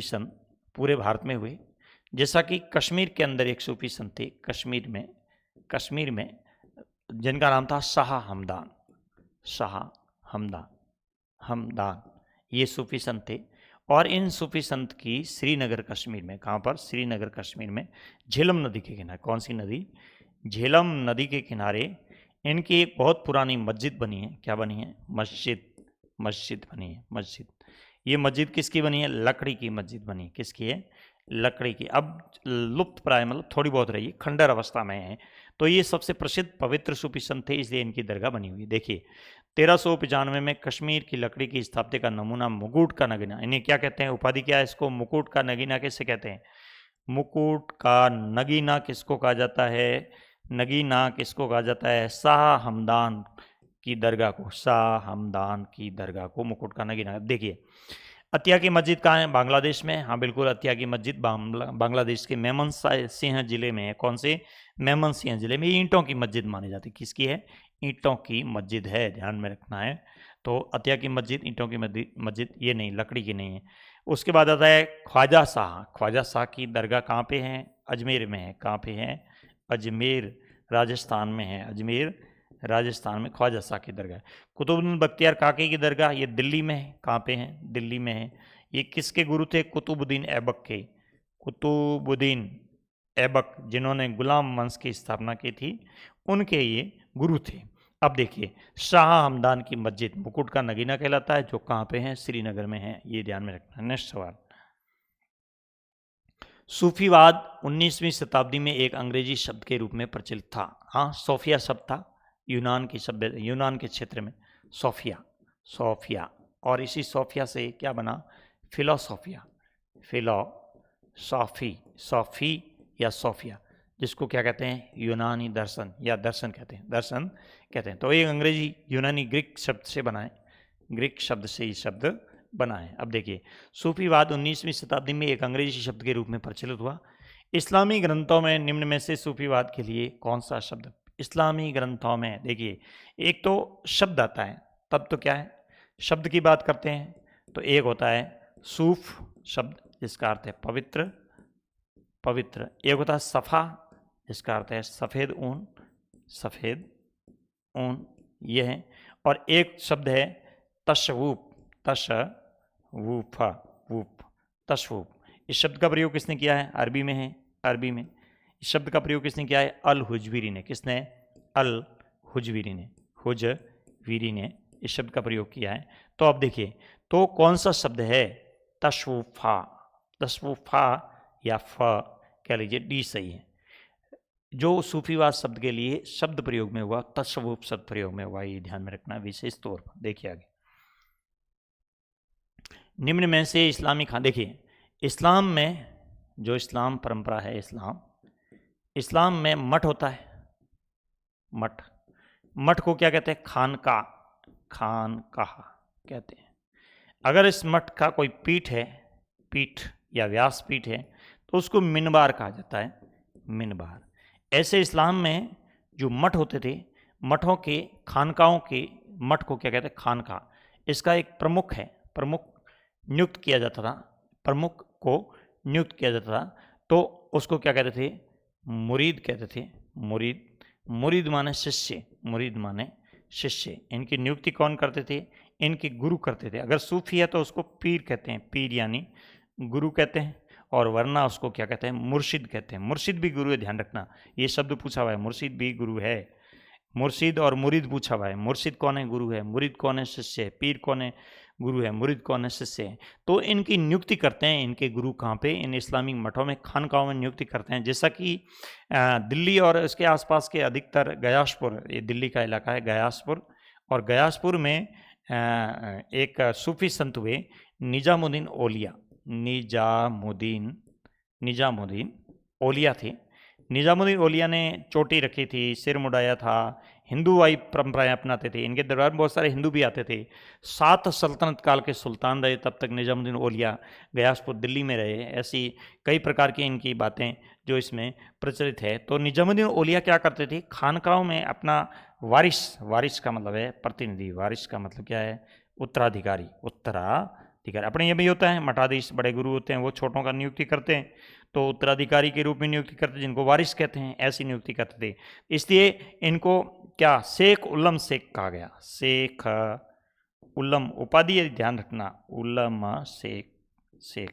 संत पूरे भारत में हुए, जैसा कि कश्मीर के अंदर एक सूफी संत थे, कश्मीर में जिनका नाम था शाह हमदान, ये सूफी संत थे। और इन सूफी संत की श्रीनगर कश्मीर में, कहाँ पर? श्रीनगर कश्मीर में झेलम नदी के किनारे, कौन सी नदी? झेलम नदी के किनारे इनकी एक बहुत पुरानी मस्जिद बनी है। क्या बनी है? मस्जिद बनी है। ये मस्जिद किसकी बनी है? लकड़ी की मस्जिद बनी। किसकी है? लकड़ी की। अब लुप्त प्राय, मतलब थोड़ी बहुत रही, खंडर अवस्था में है। तो ये सबसे प्रसिद्ध पवित्र सूफी संत थे, इसलिए इनकी दरगाह बनी हुई। देखिए 1395 में कश्मीर की लकड़ी की स्थापत्य का नमूना मुकुट का नगीना, इन्हें क्या कहते हैं, उपाधि क्या है इसको, मुकुट का नगीना किसे कहते हैं, मुकुट का नगीना किसको कहा जाता है, नगीना किसको कहा जाता है, शाह हमदान की दरगाह को, शाह हमदान की दरगाह को मुकुट का नगीना। देखिए अतिया की मस्जिद कहाँ है, बांग्लादेश में, हाँ बिल्कुल, अतिया की मस्जिद बांग्लादेश के मेमनसिंह जिले में है। कौन से, मेमनसिंह जिले में। ईंटों की मस्जिद मानी जाती है, किसकी है, ईंटों की मस्जिद है, ध्यान में रखना है। तो अतिया की मस्जिद ईंटों की मस्जिद, ये नहीं, लकड़ी की नहीं है। उसके बाद आता है ख्वाजा शाह, ख्वाजा शाह की दरगाह कहाँ पे है, अजमेर में है। कहाँ पे है, अजमेर राजस्थान में है, अजमेर राजस्थान में ख्वाजा शाह की दरगाह। कुतुबुद्दीन बख्तियार काकी की दरगाह, ये दिल्ली में है। कहाँ पे है, दिल्ली में है। ये किसके गुरु थे, कुतुबुद्दीन ऐबक के, कुतुबुद्दीन ऐबक जिन्होंने गुलाम वंश की स्थापना की थी, उनके ये गुरु थे। अब देखिए शाह हमदान की मस्जिद मुकुट का नगीना कहलाता है, जो कहाँ पे है, श्रीनगर में है, ये ध्यान में रखना है। नेक्स्ट सवाल, सूफीवाद 19वीं शताब्दी में एक अंग्रेजी शब्द के रूप में प्रचलित था। हाँ, सोफिया शब्द था, यूनान की शब्द, यूनान के क्षेत्र में सोफिया, सोफिया, और इसी सोफिया से क्या बना, फिलोसोफिया, फिलोसॉफी, सॉफी या सोफिया, जिसको क्या कहते हैं, यूनानी दर्शन या दर्शन कहते हैं, दर्शन कहते हैं। तो ये अंग्रेजी यूनानी ग्रीक शब्द से बना है, ग्रीक शब्द से ये शब्द बना है। अब देखिए सूफीवाद 19वीं शताब्दी में एक अंग्रेजी शब्द के रूप में प्रचलित हुआ। इस्लामी ग्रंथों में निम्न में से सूफीवाद के लिए कौन सा शब्द, इस्लामी ग्रंथों में देखिए एक तो शब्द आता है, तब तो क्या है, शब्द की बात करते हैं, तो एक होता है सूफ शब्द जिसका अर्थ है पवित्र, पवित्र। एक होता है सफ़ा जिसका अर्थ है सफ़ेद ऊन, सफ़ेद ऊन, ये है। और एक शब्द है तशवूफ, तशवूफ, वूफ, तशवूफ। इस शब्द का प्रयोग किसने किया है, अरबी में है, अरबी में। इस शब्द का प्रयोग किसने किया है, अल हुजवीरी ने। किसने, अल हुजवीरी ने, हुजवीरी ने इस शब्द का प्रयोग किया है। तो अब देखिए तो कौन सा शब्द है, तशवूफा, तशवूफा या फ कह लीजिए, डी सही है। जो सूफीवाद शब्द के लिए शब्द प्रयोग में हुआ, तशवूफ शब्द प्रयोग में हुआ, ये ध्यान में रखना विशेष तौर पर। देखिए आगे, निम्न में से इस्लामी खान, देखिए इस्लाम में जो इस्लाम परंपरा है, इस्लाम, इस्लाम में मठ होता है, मठ, मठ को क्या कहते हैं, खानका, खानकाह कहते हैं। अगर इस मठ का कोई पीठ है, पीठ या व्यास पीठ है, तो उसको मिनबार कहा जाता है, मिनबार। ऐसे इस्लाम में जो मठ होते थे, मठों के, खानकाओं के मठ को क्या कहते हैं, खानका। इसका एक प्रमुख है, प्रमुख नियुक्त किया जाता था, प्रमुख को नियुक्त किया जाता था, तो उसको क्या कहते थे, मुरीद कहते थे, मुरीद, मुरीद माने शिष्य, मुरीद माने शिष्य। इनकी नियुक्ति कौन करते थे, इनके गुरु करते थे। अगर सूफी है तो उसको पीर कहते हैं, पीर यानी गुरु कहते हैं, और वरना उसको क्या कहते हैं, मुर्शिद कहते हैं। मुर्शिद भी गुरु है, ध्यान रखना, ये शब्द पूछा हुआ है, मुर्शिद भी गुरु है। मुर्शिद और मुरीद पूछा हुआ है, मुर्शिद कौन है, गुरु है, मुरीद कौन है, शिष्य है, पीर कौन है, गुरु है, मुरीद कौन है, शिष्य है। तो इनकी नियुक्ति करते हैं इनके गुरु कहाँ पे, इन इस्लामिक मठों में, खानकाहों में नियुक्ति करते हैं। जैसा कि दिल्ली और इसके आसपास के अधिकतर, गयासपुर, ये दिल्ली का इलाका है गयासपुर, और गयासपुर में एक सूफी संत हुए निजामुद्दीन ओलिया, निजामुद्दीन, निजामुद्दीन ओलिया थे। निजामुद्दीन ओलिया ने चोटी रखी थी, सिर मुड़ाया था, हिंदूवाई परंपराएं अपनाते थे। इनके दरबार में बहुत सारे हिंदू भी आते थे। 7 सल्तनत काल के सुल्तान रहे तब तक निजामुद्दीन ओलिया, गयासपुर दिल्ली में रहे। ऐसी कई प्रकार की इनकी बातें जो इसमें प्रचलित है। तो निजामुद्दीन ओलिया क्या करते थे, खानकाहों में अपना वारिस, वारिस का मतलब है प्रतिनिधि, वारिस का मतलब क्या है, उत्तराधिकारी, उत्तराधिकारी। अपने ये भी होता है, मठाधीश बड़े गुरु होते हैं, वो छोटों का नियुक्ति करते हैं, तो उत्तराधिकारी के रूप में नियुक्ति करते, जिनको वारिस कहते हैं, ऐसी नियुक्ति करते थे। इसलिए इनको क्या, शेख उल्लम शेख कहा गया, शेख उल्लम उपाधि है, ध्यान रखना, उल्लम शेख, शेख,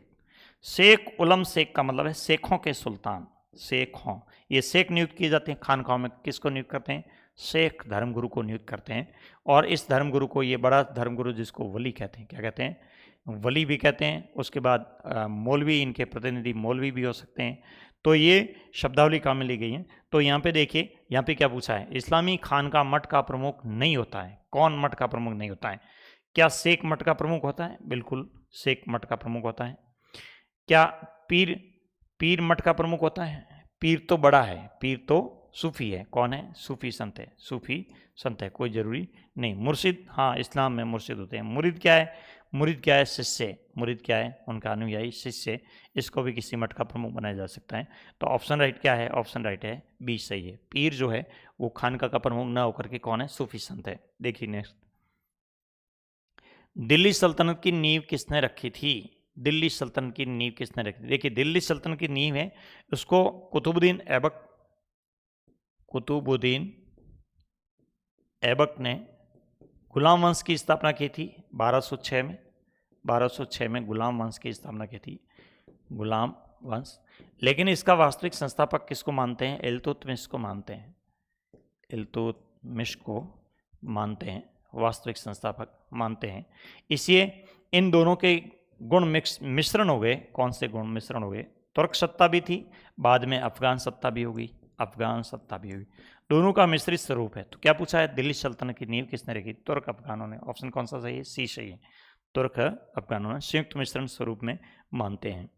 शेख उल्लम शेख का मतलब है शेखों के सुल्तान, शेखों। ये शेख नियुक्त किए जाते हैं खानकाहों में, किसको नियुक्त करते हैं, शेख धर्मगुरु को नियुक्त करते हैं। और इस धर्मगुरु को, ये बड़ा धर्मगुरु जिसको वली कहते हैं, क्या कहते हैं, वली भी कहते हैं। उसके बाद मौलवी, इनके प्रतिनिधि मौलवी भी हो सकते हैं। तो ये शब्दावली काम में ली गई है। तो यहाँ पे देखिए, यहाँ पे क्या पूछा है, इस्लामी खानका मठ का प्रमुख नहीं होता है। कौन मठ का प्रमुख नहीं होता है? क्या शेख मठ का प्रमुख होता है? बिल्कुल शेख मठ का प्रमुख होता है। क्या पीर पीर मठ का प्रमुख होता है? पीर तो बड़ा है, पीर तो सूफी है। कौन है? सूफी संत है, सूफी संत है, कोई जरूरी नहीं। मुर्शिद, हाँ इस्लाम में मुर्शिद होते हैं। मुरीद क्या है? मुरीद क्या है? शिष्य। मुरीद क्या है? उनका अनुयायी, शिष्य। इसको भी किसी मठ का प्रमुख बनाया जा सकता है। तो ऑप्शन राइट क्या है? ऑप्शन राइट है बी सही है। पीर जो है वो खानका का प्रमुख ना होकर के कौन है? सूफी संत है। देखिए नेक्स्ट, दिल्ली सल्तनत की नींव किसने रखी थी? दिल्ली सल्तनत की नींव किसने रखी थी? देखिए दिल्ली सल्तनत की नींव है, उसको कुतुबुद्दीन ऐबक ने गुलाम वंश की स्थापना की थी 1206 में। 1206 में गुलाम वंश की स्थापना की थी, गुलाम वंश। लेकिन इसका वास्तविक संस्थापक किसको मानते हैं? इल्तुतमिश को मानते हैं। इल्तुतमिश को मानते हैं, वास्तविक संस्थापक मानते हैं। इसलिए इन दोनों के गुण मिश्रण हो गए। कौन से गुण मिश्रण हो गए? तुर्क सत्ता भी थी, बाद में अफगान सत्ता भी होगी, अफगान सत्ता भी होगी, दोनों का मिश्रित स्वरूप है। तो क्या पूछा है? दिल्ली सल्तनत की नींव किसने रखी? तुर्क अफगानों ने। ऑप्शन कौन सा सही है? सी सही है। तुर्क अफगानों ने संयुक्त मिश्रण स्वरूप में मानते हैं।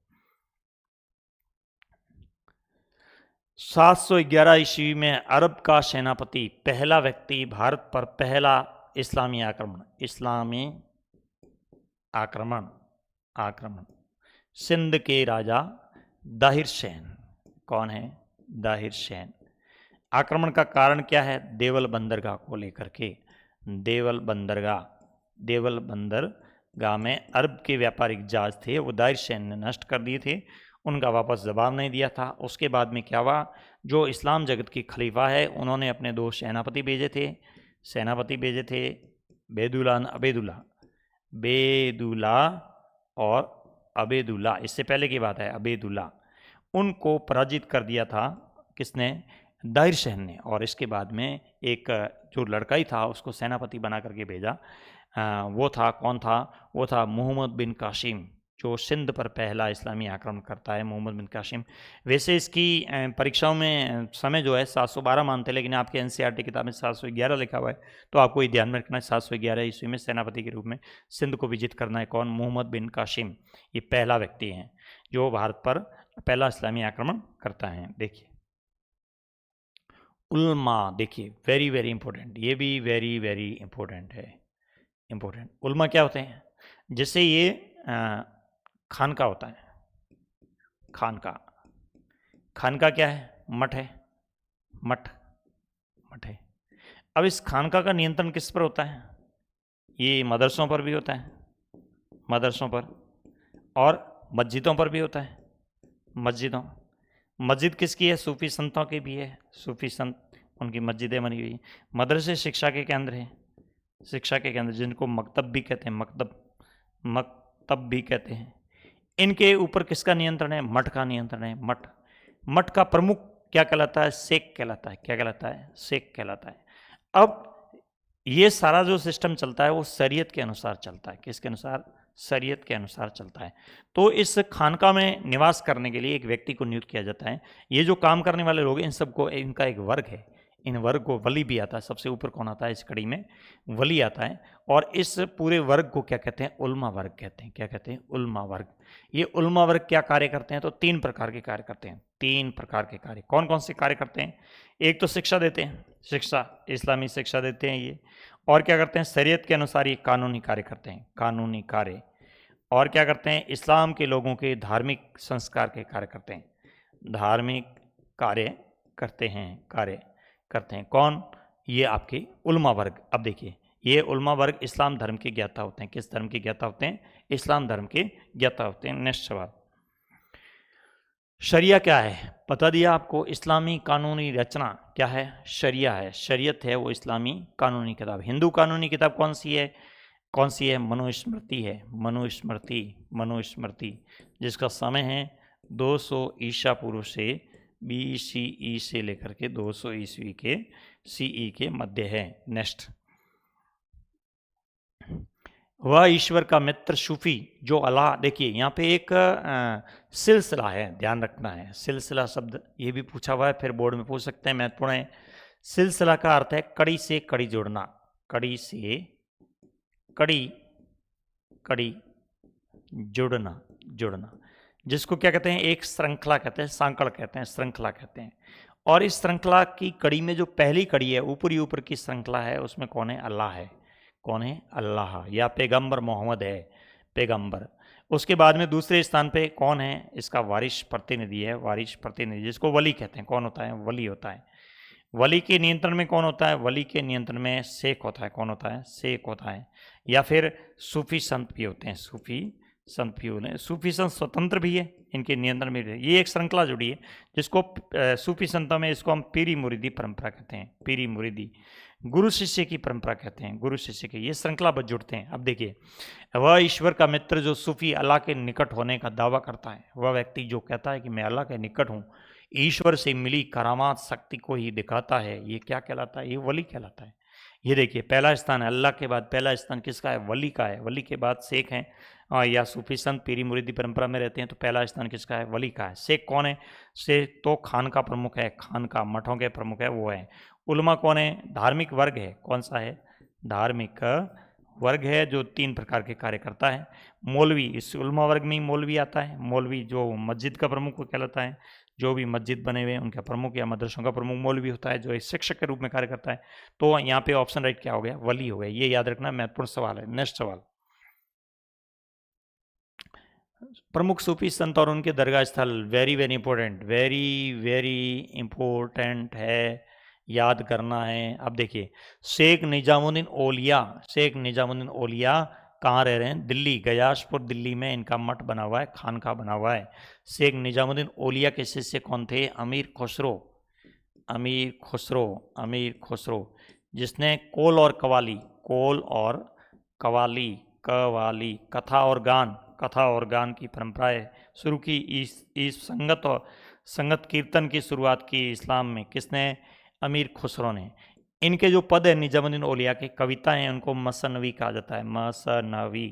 711 ईस्वी में अरब का सेनापति, पहला व्यक्ति, भारत पर पहला इस्लामी आक्रमण सिंध के राजा दाहिर सैन। कौन है? दाहिर सैन। आक्रमण का कारण क्या है? देवल बंदरगाह को लेकर के। देवल बंदरगाह में अरब के व्यापारिक जहाज थे, वो दाहिर सैन ने नष्ट कर दिए थे, उनका वापस जवाब नहीं दिया था। उसके बाद में क्या हुआ? जो इस्लाम जगत की खलीफा है, उन्होंने अपने दो सेनापति भेजे थे, बेदुला और अबेदुल्ला। इससे पहले की बात है, अबेदुल्ला। उनको पराजित कर दिया था किसने? दाहिर सैन ने। और इसके बाद में एक जो लड़का ही था उसको सेनापति बना करके भेजा। वो था, कौन था? वो था मोहम्मद बिन कासिम, जो सिंध पर पहला इस्लामी आक्रमण करता है, मोहम्मद बिन कासिम। वैसे इसकी परीक्षाओं में समय जो है 712 मानते हैं, लेकिन आपके एनसीईआरटी किताब में 711 लिखा हुआ है। तो आपको ये ध्यान में रखना है, 711 ईस्वी में सेनापति के रूप में सिंध को विजित करना है। कौन? मोहम्मद बिन कासिम। ये पहला व्यक्ति है जो भारत पर पहला इस्लामी आक्रमण करता है। देखिए उल्मा, देखिए वेरी वेरी इंपॉर्टेंट, ये भी वेरी वेरी इंपॉर्टेंट है। उल्मा क्या होते हैं? जैसे ये खानका होता है, खानका क्या है? मठ है, मठ है। अब इस खानका का नियंत्रण किस पर होता है? ये मदरसों पर भी होता है, मदरसों पर, और मस्जिदों पर भी होता है, मस्जिद किसकी है? सूफी संतों की भी है, सूफी संत, उनकी मस्जिदें बनी हुई। मदरसे शिक्षा के केंद्र हैं, जिनको मकतब भी कहते हैं, मकतब भी कहते हैं। इनके ऊपर किसका नियंत्रण है? मठ का नियंत्रण है। मठ का प्रमुख क्या कहलाता है? शेख कहलाता है। क्या कहलाता है? शेख कहलाता है। अब ये सारा जो सिस्टम चलता है वो शरीयत के अनुसार चलता है। किसके अनुसार? शरीयत के अनुसार चलता है। तो इस खानका में निवास करने के लिए एक व्यक्ति को नियुक्त किया जाता है। ये जो काम करने वाले लोग हैं, इन सबको, इनका एक वर्ग है, इन वर्ग को वली भी आता है। सबसे ऊपर कौन आता है इस कड़ी में? वली आता है। और इस पूरे वर्ग को क्या कहते हैं? उल्मा वर्ग कहते हैं। क्या कहते हैं? उल्मा वर्ग। ये उल्मा वर्ग क्या कार्य करते हैं? तो 3 प्रकार के कार्य करते हैं। 3 प्रकार के कार्य। कौन कौन से कार्य करते हैं? एक तो शिक्षा देते हैं, शिक्षा, इस्लामी शिक्षा देते हैं ये। और क्या करते हैं? शरीयत के अनुसार ये कानूनी कार्य करते हैं, कानूनी कार्य। और क्या करते हैं? इस्लाम के लोगों के धार्मिक संस्कार के कार्य करते हैं, धार्मिक कार्य करते हैं। कौन? ये आपके उल्मा वर्ग। अब देखिए, ये उल्मा वर्ग इस्लाम धर्म के ज्ञाता होते हैं। किस धर्म के ज्ञाता होते हैं? इस्लाम धर्म के ज्ञाता होते हैं। नेक्स्ट सवाल, शरिया क्या है? बता दिया आपको। इस्लामी कानूनी रचना क्या है? शरिया है, शरीयत है वो इस्लामी कानूनी किताब। हिंदू कानूनी किताब कौन सी है? मनुस्मृति है, मनुस्मृति, जिसका समय है 200 ईसा पूर्व से BCE से लेकर के 200 ईस्वी के CE के मध्य है। नेक्स्ट, वह ईश्वर का मित्र सूफी जो अल्लाह, देखिए यहाँ पे एक सिलसिला है, ध्यान रखना है। सिलसिला शब्द ये भी पूछा हुआ है, फिर बोर्ड में पूछ सकते हैं, महत्वपूर्ण है। सिलसिला का अर्थ है कड़ी से कड़ी जोड़ना, कड़ी से कड़ी, कड़ी जुड़ना, जुड़ना, जिसको क्या कहते हैं, एक श्रृंखला कहते हैं, सांकड़ कहते हैं, श्रृंखला कहते हैं। और इस श्रृंखला की कड़ी में जो पहली कड़ी है, ऊपरी ऊपर की श्रृंखला है, उसमें कौन है? अल्लाह है। कौन है? अल्लाह, या पैगंबर मोहम्मद है, पैगंबर। उसके बाद में दूसरे स्थान पे कौन है? इसका वारिश प्रतिनिधि है, वारिश प्रतिनिधि, जिसको वली कहते हैं। कौन होता है? वली होता है। वली के नियंत्रण में कौन होता है? वली के नियंत्रण में शेख होता है। कौन होता है? शेख होता है। या फिर सूफी संत भी होते हैं, सूफी संत भी होते हैं। सूफी संत स्वतंत्र भी है, इनके नियंत्रण में भी है। ये एक श्रृंखला जुड़ी है, जिसको सूफी संतों में इसको हम पीरी मुरीदी परंपरा कहते हैं। पीरी मुरीदी, गुरु शिष्य की परंपरा कहते हैं, गुरु शिष्य की, ये श्रृंखलाबद्ध जुड़ते हैं। अब देखिए, वह ईश्वर का मित्र जो सूफी अल्लाह के निकट होने का दावा करता है, वह व्यक्ति जो कहता है कि मैं अल्लाह के निकट हूँ, ईश्वर से मिली करामात शक्ति को ही दिखाता है, ये क्या कहलाता है? ये वली कहलाता है। ये देखिए, पहला स्थान है, अल्लाह के बाद पहला स्थान किसका है? वली का है। वली के बाद शेख हैं, या सूफी संत पीरी मुरीदी परंपरा में रहते हैं, तो पहला स्थान किसका है? वली का है। शेख कौन है? शेख तो खान का प्रमुख है, खान का, मठों के प्रमुख है, वो है। उलमा कौन है? धार्मिक वर्ग है। कौन सा है? धार्मिक वर्ग है, जो 3 प्रकार के कार्य करता है। मौलवी, इस उलमा वर्ग में ही मौलवी आता है। मौलवी जो मस्जिद का प्रमुख कहलाता है, जो भी मस्जिद बने हुए हैं उनका प्रमुख या मदरसों का प्रमुख मौलवी होता है, जो एक शिक्षक के रूप में कार्य करता है। तो यहाँ पे ऑप्शन राइट क्या हो गया? वली हो गया। ये याद रखना, महत्वपूर्ण सवाल है। नेक्स्ट सवाल, प्रमुख सूफी संत और उनके दरगाह स्थल, very very important, very very important है, याद करना है। अब देखिए, शेख निजामुद्दीन औलिया, शेख निजामुद्दीन औलिया कहाँ रह रहे हैं? दिल्ली, गयासपुर दिल्ली में इनका मठ बना हुआ है, खानका बना हुआ है। शेख निजामुद्दीन औलिया के शिष्य कौन थे? अमीर खुसरो, अमीर खुसरो, अमीर खुसरो, जिसने कोल और कवाली, कोल और कवाली, कवाली, कथा और गान, कथा और गान की परंपराएं शुरू की। इस संगत और संगत कीर्तन की शुरुआत की इस्लाम में किसने? अमीर खुसरो ने। इनके जो पद है निजामुद्दीन औलिया के, कविता हैं, उनको मसनवी कहा जाता है, मसनवी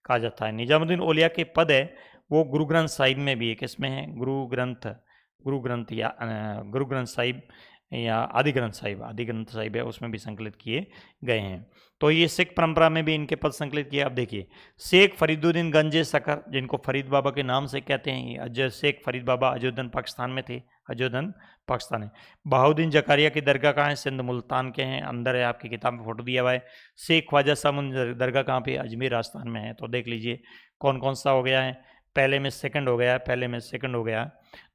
कहा जाता है। निजामुद्दीन औलिया के पद है वो गुरु ग्रंथ साहिब में भी है। किसमें है? गुरु ग्रंथ, गुरु ग्रंथ या गुरु ग्रंथ साहिब या आदि ग्रंथ साहिब, आदि ग्रंथ साहिब है, उसमें भी संकलित किए गए हैं। तो ये सिख परंपरा में भी इनके पद संकलित किए। अब देखिए, शेख फरीदुद्दीन गंजे सकर, जिनको फरीद बाबा के नाम से कहते हैं, अजय शेख फरीद बाबा अयोध्यन पाकिस्तान में थे, अयोध्यन पाकिस्तान है। बहाउद्दीन जकारिया की दरगाह कहाँ है? सिंध मुल्तान के हैं, अंदर है, आपकी किताब में फोटो दिया हुआ है। शेख ख्वाजा सामुन दरगाह कहाँ पे? अजमेर राजस्थान में है। तो देख लीजिए कौन कौन सा हो गया है। पहले में सेकंड हो गया, पहले में सेकंड हो गया,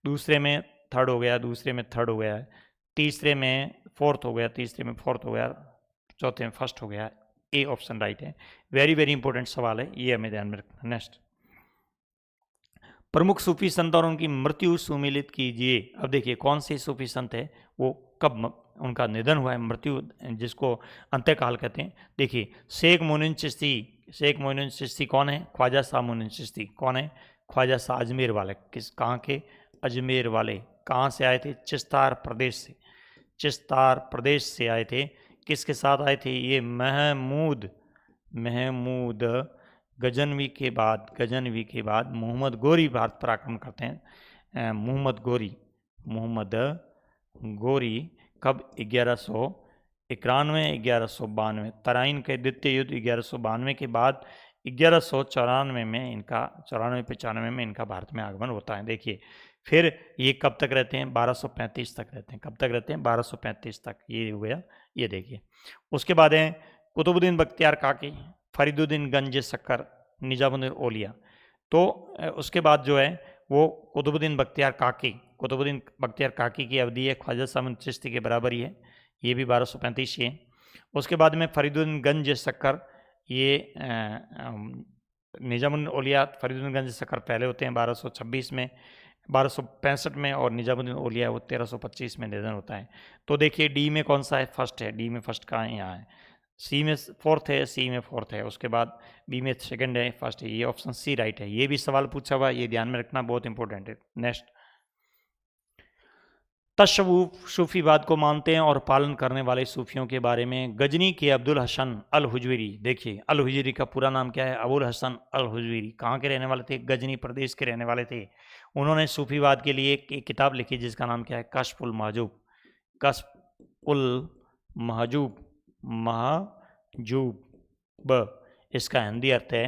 दूसरे में थर्ड हो गया, दूसरे में थर्ड हो गया, तीसरे में फोर्थ हो गया, तीसरे में फोर्थ हो गया, चौथे में फर्स्ट हो गया। ए ऑप्शन राइट है। वेरी वेरी इंपॉर्टेंट सवाल है, ये हमें ध्यान में रखना। नेक्स्ट, प्रमुख सूफी संत और उनकी मृत्यु सुमिलित कीजिए। अब देखिए, कौन से सूफी संत है, वो कब उनका निधन हुआ है, मृत्यु, जिसको अंत्यकाल कहते हैं। देखिए, शेख मोइनुद्दीन चिश्ती, शेख मोइनुद्दीन चिश्ती कौन है? ख्वाजा शाह मोइनुद्दीन चिश्ती कौन है? ख्वाजा शाह, अजमेर वाले, किस, कहाँ के? अजमेर वाले। कहाँ से आए थे? चिश्तार प्रदेश से, चिश्तार प्रदेश से आए थे। किसके साथ आए थे? ये महमूद, महमूद गजनवी के बाद, गजनवी के बाद मोहम्मद गोरी भारत पर आक्रमण करते हैं। मोहम्मद गोरी, मोहम्मद गोरी कब? 1191, 1192, तराइन के द्वितीय युद्ध 1192 के बाद 1194 में इनका, 94-95 में इनका भारत में आगमन होता है। देखिए, फिर ये कब तक रहते हैं? 1235 तक रहते हैं। कब तक रहते हैं? 1235 तक। ये हो गया, ये देखिए। उसके बाद है कुतुबुद्दीन बख्तियार काकी, फरीदुद्दीन गंज शक्कर, निजामुद्दीन औलिया। तो उसके बाद जो है वो कुतुबुद्दीन बख्तियार काकी, कुतुबुद्दीन बख्तियार काकी की अवधि है ख्वाजा सामुन चिश्ती के बराबर ही है, ये भी 1235 ही है। उसके बाद में फरीदुद्दीन गंज शक्कर, ये निजामुद्दीन औलिया, फरीदुद्दीन गंज शक्कर पहले होते हैं 1226 में, 1265 में, और निजामुद्दीन औलिया वो 1325 में निधन होता है। तो देखिए, डी में कौन सा है? फर्स्ट है। डी में फर्स्ट कहाँ है? यहाँ है। सी में फोर्थ है, सी में फोर्थ है, उसके बाद बी में सेकंड है, फर्स्ट है। ये ऑप्शन सी राइट है। ये भी सवाल पूछा हुआ है, ये ध्यान में रखना, बहुत इंपॉर्टेंट है। नेक्स्ट, तशव्वुफ सूफीवाद को मानते हैं और पालन करने वाले सूफियों के बारे में गजनी के अब्दुल हसन अल हुजवीरी, देखिए अल हुजवीरी का पूरा नाम क्या है, अबुल हसन अल हुजवीरी, कहाँ के रहने वाले थे, गजनी प्रदेश के रहने वाले थे। उन्होंने सूफीवाद के लिए एक किताब लिखी जिसका नाम क्या है, कश्फुल महजूब। कश्फुल महजूब, महजूब, इसका हिंदी अर्थ है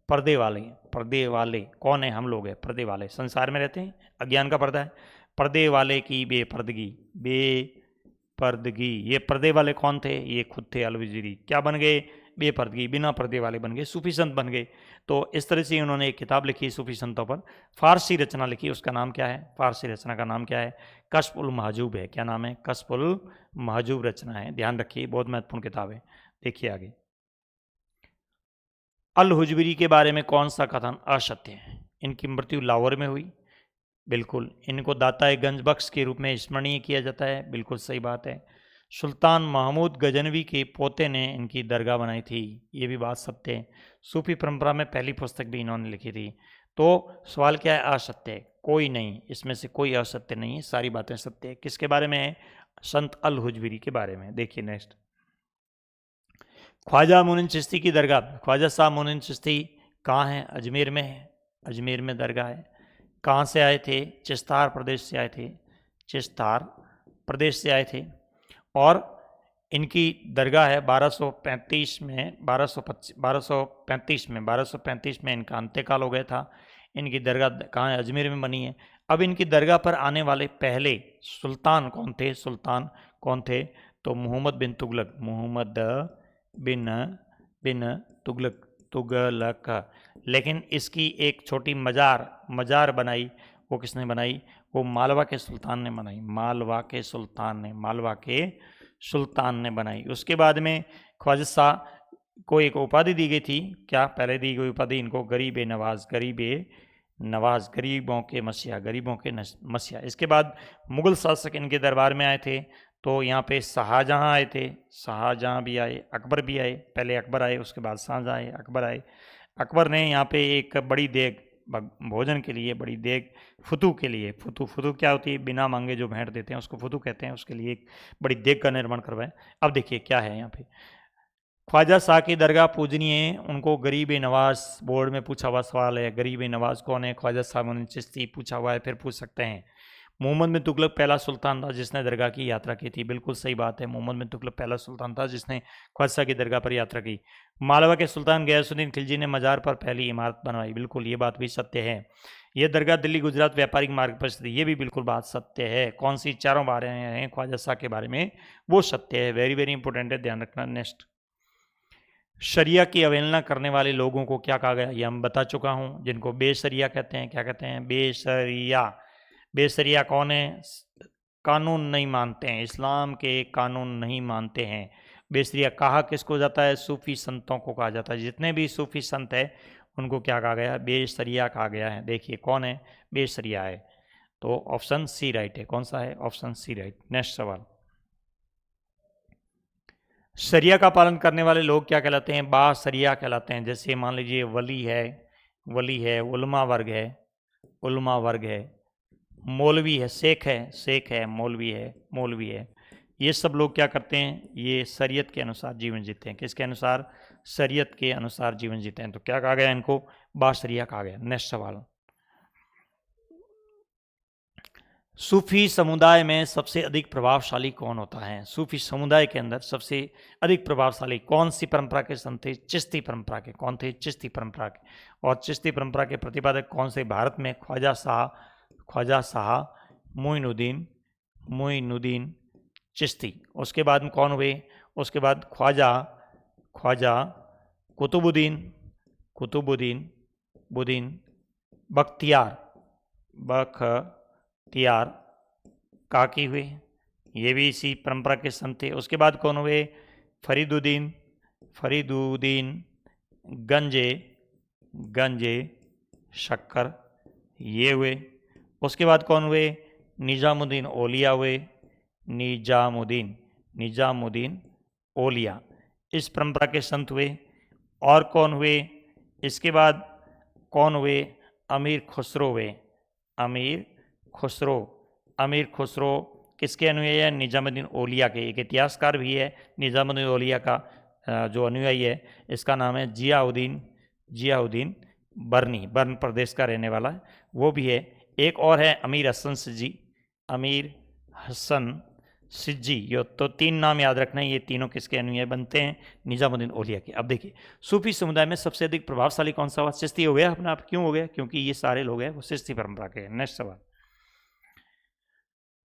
पर्दे वाले। पर्दे वाले कौन है, हम लोग हैं, पर्दे वाले संसार में रहते हैं, अज्ञान का पर्दा है, पर्दे वाले की बेपर्दगी, बेपर्दगी। ये पर्दे वाले कौन थे, ये खुद थे अल हुजवीरी। क्या बन गए, बेपर्दगी, बिना पर्दे वाले बन गए, सूफी संत बन गए। तो इस तरह से उन्होंने एक किताब लिखी सूफी संतों पर, फारसी रचना लिखी, उसका नाम क्या है, फारसी रचना का नाम क्या है, कश्फुल महजूब है। क्या नाम है, कश्फुल महजूब रचना है, ध्यान रखिए, बहुत महत्वपूर्ण किताब है। देखिए आगे, अल हुजवीरी के बारे में कौन सा कथन असत्य है, इनकी मृत्यु लाहौर में हुई, बिल्कुल। इनको दाता गंज बख्श के रूप में स्मरणीय किया जाता है, बिल्कुल सही बात है। सुल्तान महमूद गजनवी के पोते ने इनकी दरगाह बनाई थी, ये भी बात सत्य है। सूफी परंपरा में पहली पुस्तक भी इन्होंने लिखी थी। तो सवाल क्या है, असत्य है, कोई नहीं, इसमें से कोई असत्य नहीं है, सारी बातें सत्य है। किसके बारे में है, संत अल हुजवीरी के बारे में। देखिए नेक्स्ट, ख्वाजा मोइन चिश्ती की दरगाह, ख्वाजा साहब मोइन चिश्ती कहाँ है, अजमेर में है, अजमेर में दरगाह है। कहाँ से आए थे, चिश्तार प्रदेश से आए थे, चिश्तार प्रदेश से आए थे। और इनकी दरगाह है 1235 में, 1235 में इनका अंत्यकाल हो गया था। इनकी दरगाह कहाँ है, अजमेर में बनी है। अब इनकी दरगाह पर आने वाले पहले सुल्तान कौन थे, सुल्तान कौन थे, तो मोहम्मद बिन तुगलक, मोहम्मद बिन तुगलक। लेकिन इसकी एक छोटी मजार बनाई, वो किसने बनाई, वो मालवा के सुल्तान ने बनाई, मालवा के सुल्तान ने बनाई। उसके बाद में ख्वाजा शाह को एक उपाधि दी गई थी, क्या पहले दी गई उपाधि इनको, गरीब नवाज, गरीबों के मसीहा। इसके बाद मुगल शासक इनके दरबार में आए थे, तो यहाँ पे शाहजहाँ आए थे, शाहजहाँ भी आए, अकबर भी आए, पहले अकबर आए, उसके बाद शाहजहाँ आए, अकबर आए। अकबर ने यहाँ पे एक बड़ी देग, भोजन के लिए बड़ी देग, फुतू के लिए, फुतू क्या होती है, बिना मांगे जो भेंट देते हैं उसको फुतू कहते हैं, उसके लिए एक बड़ी देग का निर्माण करवाएं। अब देखिए क्या है यहाँ पे, ख्वाजा शाह की दरगाह पूजनीय, उनको गरीब नवाज, बोर्ड में पूछा हुआ सवाल है, गरीब नवाज कौन है, ख्वाजा साहब मोइन चिश्ती पूछा हुआ है, फिर पूछ सकते हैं। मोहम्मद बिन तुगलक पहला सुल्तान था जिसने दरगाह की यात्रा की थी, बिल्कुल सही बात है, मोहम्मद बिन तुगलक पहला सुल्तान था जिसने ख्वाजा की दरगाह पर यात्रा की। मालवा के सुल्तान गयासुद्दीन खिलजी ने मजार पर पहली इमारत बनवाई, बिल्कुल ये बात भी सत्य है। यह दरगाह दिल्ली गुजरात व्यापारिक मार्ग पर स्थित, ये भी बिल्कुल बात सत्य है। कौन सी चारों बातें हैं ख्वाजा शाह के बारे में, वो सत्य है, वेरी वेरी इंपॉर्टेंट है, ध्यान रखना। नेक्स्ट, शरिया की अवहेलना करने वाले लोगों को क्या कहा गया, ये हम बता चुका हूँ, जिनको बेशरिया कहते हैं। क्या कहते हैं, बेशरिया। बेशरिया कौन है, कानून नहीं मानते हैं, इस्लाम के कानून नहीं मानते हैं। बेशरिया कहा किसको जाता है, सूफी संतों को कहा जाता है। जितने भी सूफी संत है उनको क्या कहा गया है, बेशरिया कहा गया है। देखिए कौन है, बेशरिया है, तो ऑप्शन सी राइट है। कौन सा है, ऑप्शन सी राइट। नेक्स्ट सवाल, शरिया का पालन करने वाले लोग क्या कहलाते हैं, बाशरिया कहलाते हैं। जैसे मान लीजिए वली है, उलमा वर्ग है, मौलवी है, शेख है, मौलवी है। ये सब लोग क्या करते हैं, ये शरीयत के अनुसार जीवन जीते हैं। किसके अनुसार, शरीयत के अनुसार जीवन जीते हैं। तो क्या कहा गया इनको, बाशरिया कहा गया। नेक्स्ट सवाल, सूफी समुदाय में सबसे अधिक प्रभावशाली कौन होता है, सूफी समुदाय के अंदर सबसे अधिक प्रभावशाली कौन सी परंपरा के संत थे, चिश्ती परंपरा के। कौन थे, चिश्ती परंपरा के। और चिश्ती परंपरा के प्रतिपादक कौन से, भारत में ख्वाजा शाह मोइनुद्दीन चिश्ती। उसके बाद में कौन हुए, उसके बाद ख्वाजा कुतुबुद्दीन बख्तियार काकी हुए, ये भी इसी परंपरा के संत थे। उसके बाद कौन हुए, फरीदुद्दीन गंजे शक्कर, ये हुए। उसके बाद कौन हुए, निजामुद्दीन औलिया हुए, निजामुद्दीन औलिया, इस परंपरा के संत हुए। और कौन हुए, इसके बाद कौन हुए, अमीर खुसरो हुए। अमीर खुसरो किसके अनुयायी है? निजामुद्दीन औलिया के। एक इतिहासकार भी है निजामुद्दीन औलिया का जो अनुयायी है, इसका नाम है जियाउद्दीन बर्न प्रदेश का रहने वाला है, वो भी है। एक और है अमीर हसन सिज्जी। ये तो 3 नाम याद रखना है, ये तीनों किसके अनुयायी बनते हैं? निजामुद्दीन औलिया के। अब देखिए, सूफी समुदाय में सबसे अधिक प्रभावशाली कौन सा हुआ? चिश्ती हो गया अपने आप। क्यों हो गया? क्योंकि ये सारे लोग हैं वो चिश्ती परंपरा के हैं। नेक्स्ट सवाल,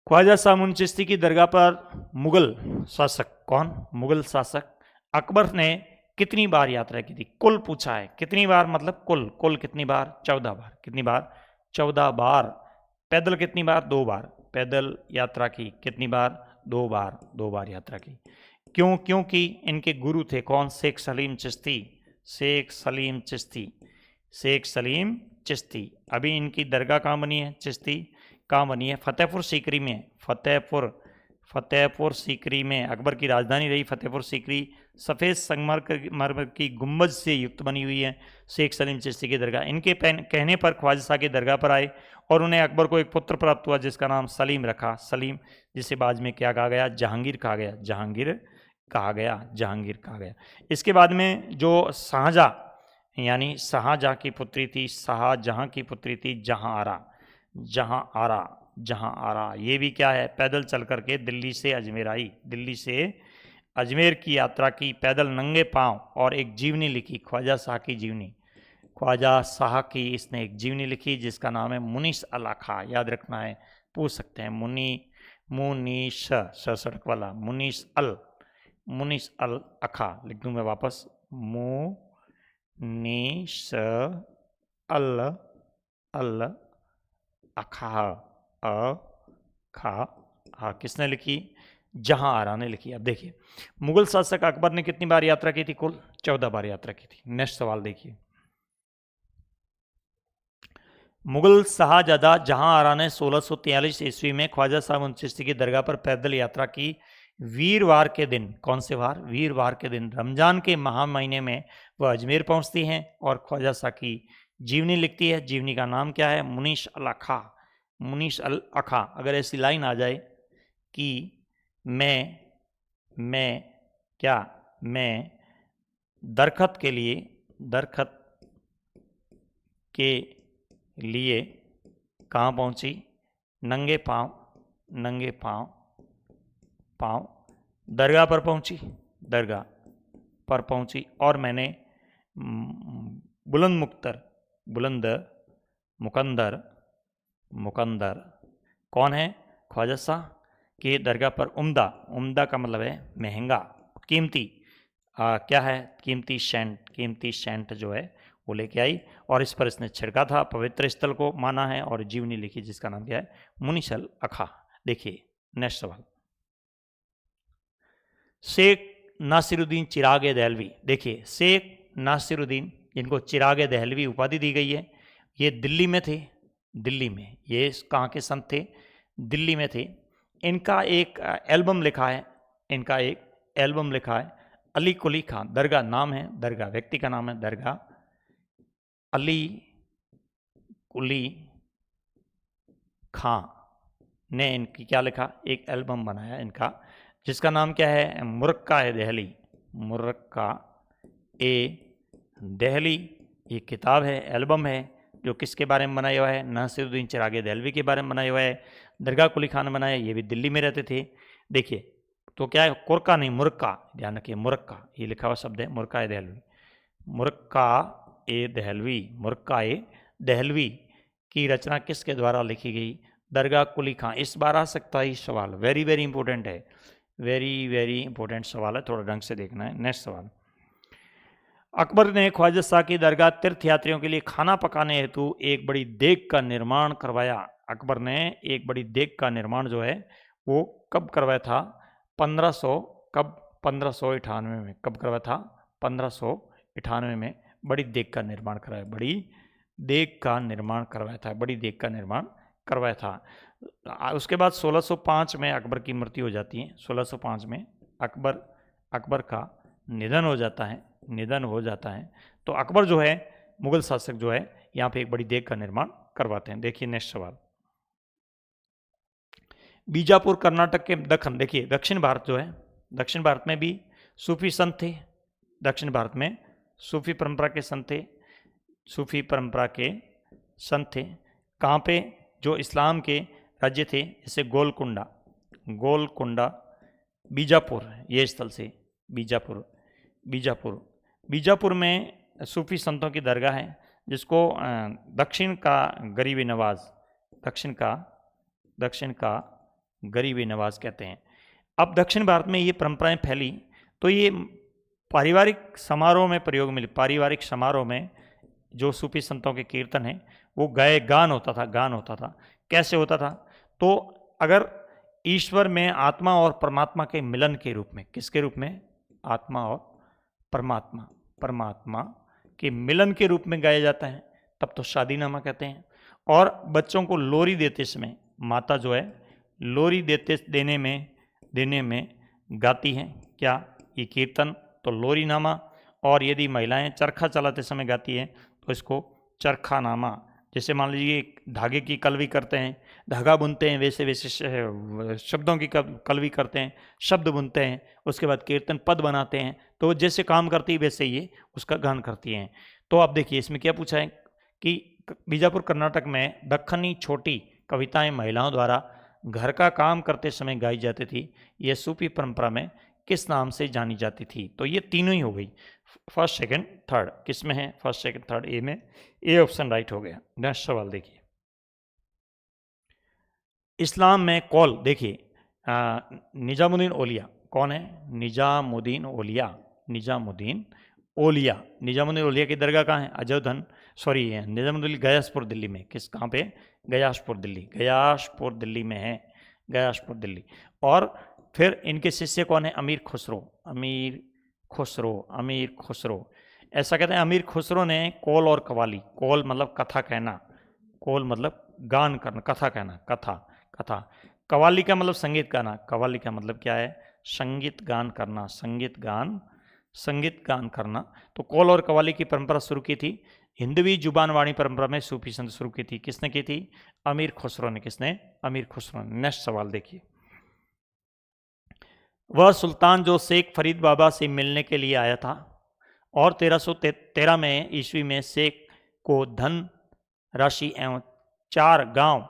ख्वाजा सामुन चिश्ती की दरगाह पर मुगल शासक कौन? मुगल शासक अकबर ने कितनी बार यात्रा की थी? कुल पूछा है, कितनी बार मतलब कुल कितनी बार? 14 बार। कितनी बार? 14 बार। पैदल कितनी बार? 2 बार। पैदल यात्रा की कितनी बार? 2 बार। 2 बार यात्रा की। क्यों? क्योंकि इनके गुरु थे कौन? शेख सलीम चिश्ती। शेख सलीम चिश्ती। अभी इनकी दरगाह कहाँ बनी है? चिश्ती कहाँ बनी है? फतेहपुर सीकरी में। फतेहपुर सीकरी में अकबर की राजधानी रही फतेहपुर सीकरी। सफ़ेद संगमरमर की गुंबज से युक्त बनी हुई है शेख सलीम चिश्ती की दरगाह। इनके कहने पर ख्वाजा शाह की दरगाह पर आए और उन्हें अकबर को एक पुत्र प्राप्त हुआ जिसका नाम सलीम रखा। सलीम, जिसे बाद में क्या कहा गया? जहांगीर कहा गया। इसके बाद में जो शाहजहाँ की पुत्री थी, जहां आरा, ये भी क्या है? पैदल चल करके दिल्ली से अजमेर की यात्रा की पैदल नंगे पांव, और एक जीवनी लिखी ख्वाजा शाह की इसने एक जीवनी लिखी जिसका नाम है मुनीस अल अखा। याद रखना है, पूछ सकते हैं। मुनीस सड़क वाला मुनीस अल अखा लिख दूं मैं वापस। मुनीस अल अखा किसने लिखी? जहां आरा ने लिखी। अब देखिए, मुगल शासक अकबर ने कितनी बार यात्रा की थी? कुल 14 बार यात्रा की थी। नेक्स्ट सवाल देखिए, मुगल शाहजादा जहां आरा ने 1643 ईस्वी में ख्वाजा साहब चिश्ती की दरगाह पर पैदल यात्रा की। वीरवार के दिन, कौन से वार? वीरवार के दिन, रमजान के महा महीने में वह अजमेर पहुंचती हैं और ख्वाजा शाह की जीवनी लिखती है। जीवनी का नाम क्या है? मुनीस अल अखा। अगर ऐसी लाइन आ जाए कि मैं दरखत के लिए कहाँ पहुंची? नंगे पांव दरगाह पर पहुंची और मैंने बुलंद मुकंदर कौन है? ख्वाजा शाह के दरगाह पर उम्दा का मतलब है महंगा, कीमती। क्या है? कीमती सेंट जो है वो लेके आई और इस पर इसने छिड़का था। पवित्र स्थल को माना है और जीवनी लिखी जिसका नाम क्या है? मुनीस अल अखा। देखिए नेक्स्ट सवाल, शेख नासिरुद्दीन चिराग दहलवी। देखिए, शेख नासिरुद्दीन, जिनको चिराग दहलवी उपाधि दी गई है, ये दिल्ली में थे। ये कहाँ के संत थे? दिल्ली में थे। इनका एक एल्बम लिखा है, अली कुली खां। दरगाह नाम है, दरगाह व्यक्ति का नाम है, दरगाह अली कुली खां ने इनकी क्या लिखा? एक एल्बम बनाया इनका जिसका नाम क्या है? मुरक्का ए दहली। ये किताब है, एल्बम है, जो किसके बारे में बनाया हुआ है? नासिरुद्दीन चिराग दहलवी के बारे में बनाया हुआ है। दरगाह कुली खान ने बनाया, ये भी दिल्ली में रहते थे। देखिए, तो क्या है? कुरका नहीं, मुरक्का, ध्यान रखिए, मुरक्का ये लिखा हुआ शब्द है, मुरक्का ए दहलवी की रचना किसके द्वारा लिखी गई? दरगाह कुली खां। इस बार आ सकता है सवाल, वेरी वेरी इंपॉर्टेंट है, वेरी इंपॉर्टेंट सवाल है, थोड़ा ढंग से देखना है। नेक्स्ट सवाल, अकबर ने ख्वाजा शाह की दरगाह तीर्थयात्रियों के लिए खाना पकाने हेतु एक बड़ी देग का निर्माण करवाया। अकबर ने एक बड़ी देग का निर्माण जो है वो कब करवाया था? 1598 में। कब करवाया था? 1598 में बड़ी देग का निर्माण करवाया था। उसके बाद 1605 में अकबर की मृत्यु हो जाती है। 1605 में अकबर का निधन हो जाता है। तो अकबर जो है, मुगल शासक जो है, यहाँ पे एक बड़ी देग का निर्माण करवाते हैं। देखिए नेक्स्ट सवाल, बीजापुर कर्नाटक के दखन, देखिए दक्षिण भारत जो है, दक्षिण भारत में भी सूफी संत थे, दक्षिण भारत में सूफी परंपरा के संत थे, सूफी परंपरा के संत थे। कहाँ पे? जो इस्लाम के राज्य थे, जैसे गोलकुंडा, गोलकुंडा, बीजापुर, ये स्थल से बीजापुर, बीजापुर, बीजापुर में सूफी संतों की दरगाह है, जिसको दक्षिण का गरीबी नवाज, दक्षिण का गरीबी नवाज कहते हैं। अब दक्षिण भारत में ये परंपराएं फैली तो ये पारिवारिक समारोह में प्रयोग मिली। पारिवारिक समारोह में जो सूफी संतों के कीर्तन है वो गान होता था, गान होता था। कैसे होता था? तो अगर ईश्वर में आत्मा और परमात्मा के मिलन के रूप में, किसके रूप में? आत्मा और परमात्मा, परमात्मा के मिलन के रूप में गाया जाता है, तब तो शादीनामा कहते हैं। और बच्चों को लोरी देते समय माता जो है लोरी देने में गाती हैं क्या? ये कीर्तन, तो लोरीनामा। और यदि महिलाएं चरखा चलाते समय गाती हैं तो इसको चरखानामा। जैसे मान लीजिए धागे की कलवी करते हैं, धागा बुनते हैं, वैसे वैसे शब्दों की कलवी करते हैं, शब्द बुनते हैं, उसके बाद कीर्तन पद बनाते हैं। तो जैसे काम करती है वैसे ये उसका गान करती हैं। तो आप देखिए इसमें क्या पूछा है कि बीजापुर कर्नाटक में दक्खनी छोटी कविताएं महिलाओं द्वारा घर का काम करते समय गाई जाती थी। ये सूफी परंपरा में किस नाम से जानी जाती थी? तो ये तीनों ही हो गई, फर्स्ट सेकंड थर्ड। किस में है? फर्स्ट सेकंड थर्ड, ए में। ए ऑप्शन राइट हो गया। नेक्स्ट सवाल देखिए, इस्लाम में कौल, देखिए निजामुद्दीन औलिया कौन है? निजामुद्दीन औलिया, निजामुद्दीन औलिया। निजामुद्दीन औलिया की दरगाह कहाँ है? अयोधन, सॉरी निजामुद्दीन गयासपुर दिल्ली में। किस, कहाँ पे? गयासपुर दिल्ली, गयासपुर दिल्ली में है, गयासपुर दिल्ली। और फिर इनके शिष्य कौन है? अमीर खुसरो, अमीर खुसरो, अमीर खुसरो। ऐसा कहते हैं अमीर खुसरो ने कौल और कवाली, कौल मतलब कथा कहना, कौल मतलब गान करना, कथा कहना, कथा, कथा। कवाली का मतलब संगीत गाना, कवाली का मतलब क्या है? संगीत गान करना, संगीत गान करना। तो कौल और कवाली की परंपरा शुरू की थी हिंदवी जुबान वाणी परंपरा में सूफी संत शुरू की थी। किसने की थी? अमीर खुसरो ने। किसने? अमीर खुसरो ने। नेक्स्ट सवाल देखिए, वह सुल्तान जो शेख फरीद बाबा से मिलने के लिए आया था और 1313 में ईस्वी में शेख को धन राशि एवं 4 गांव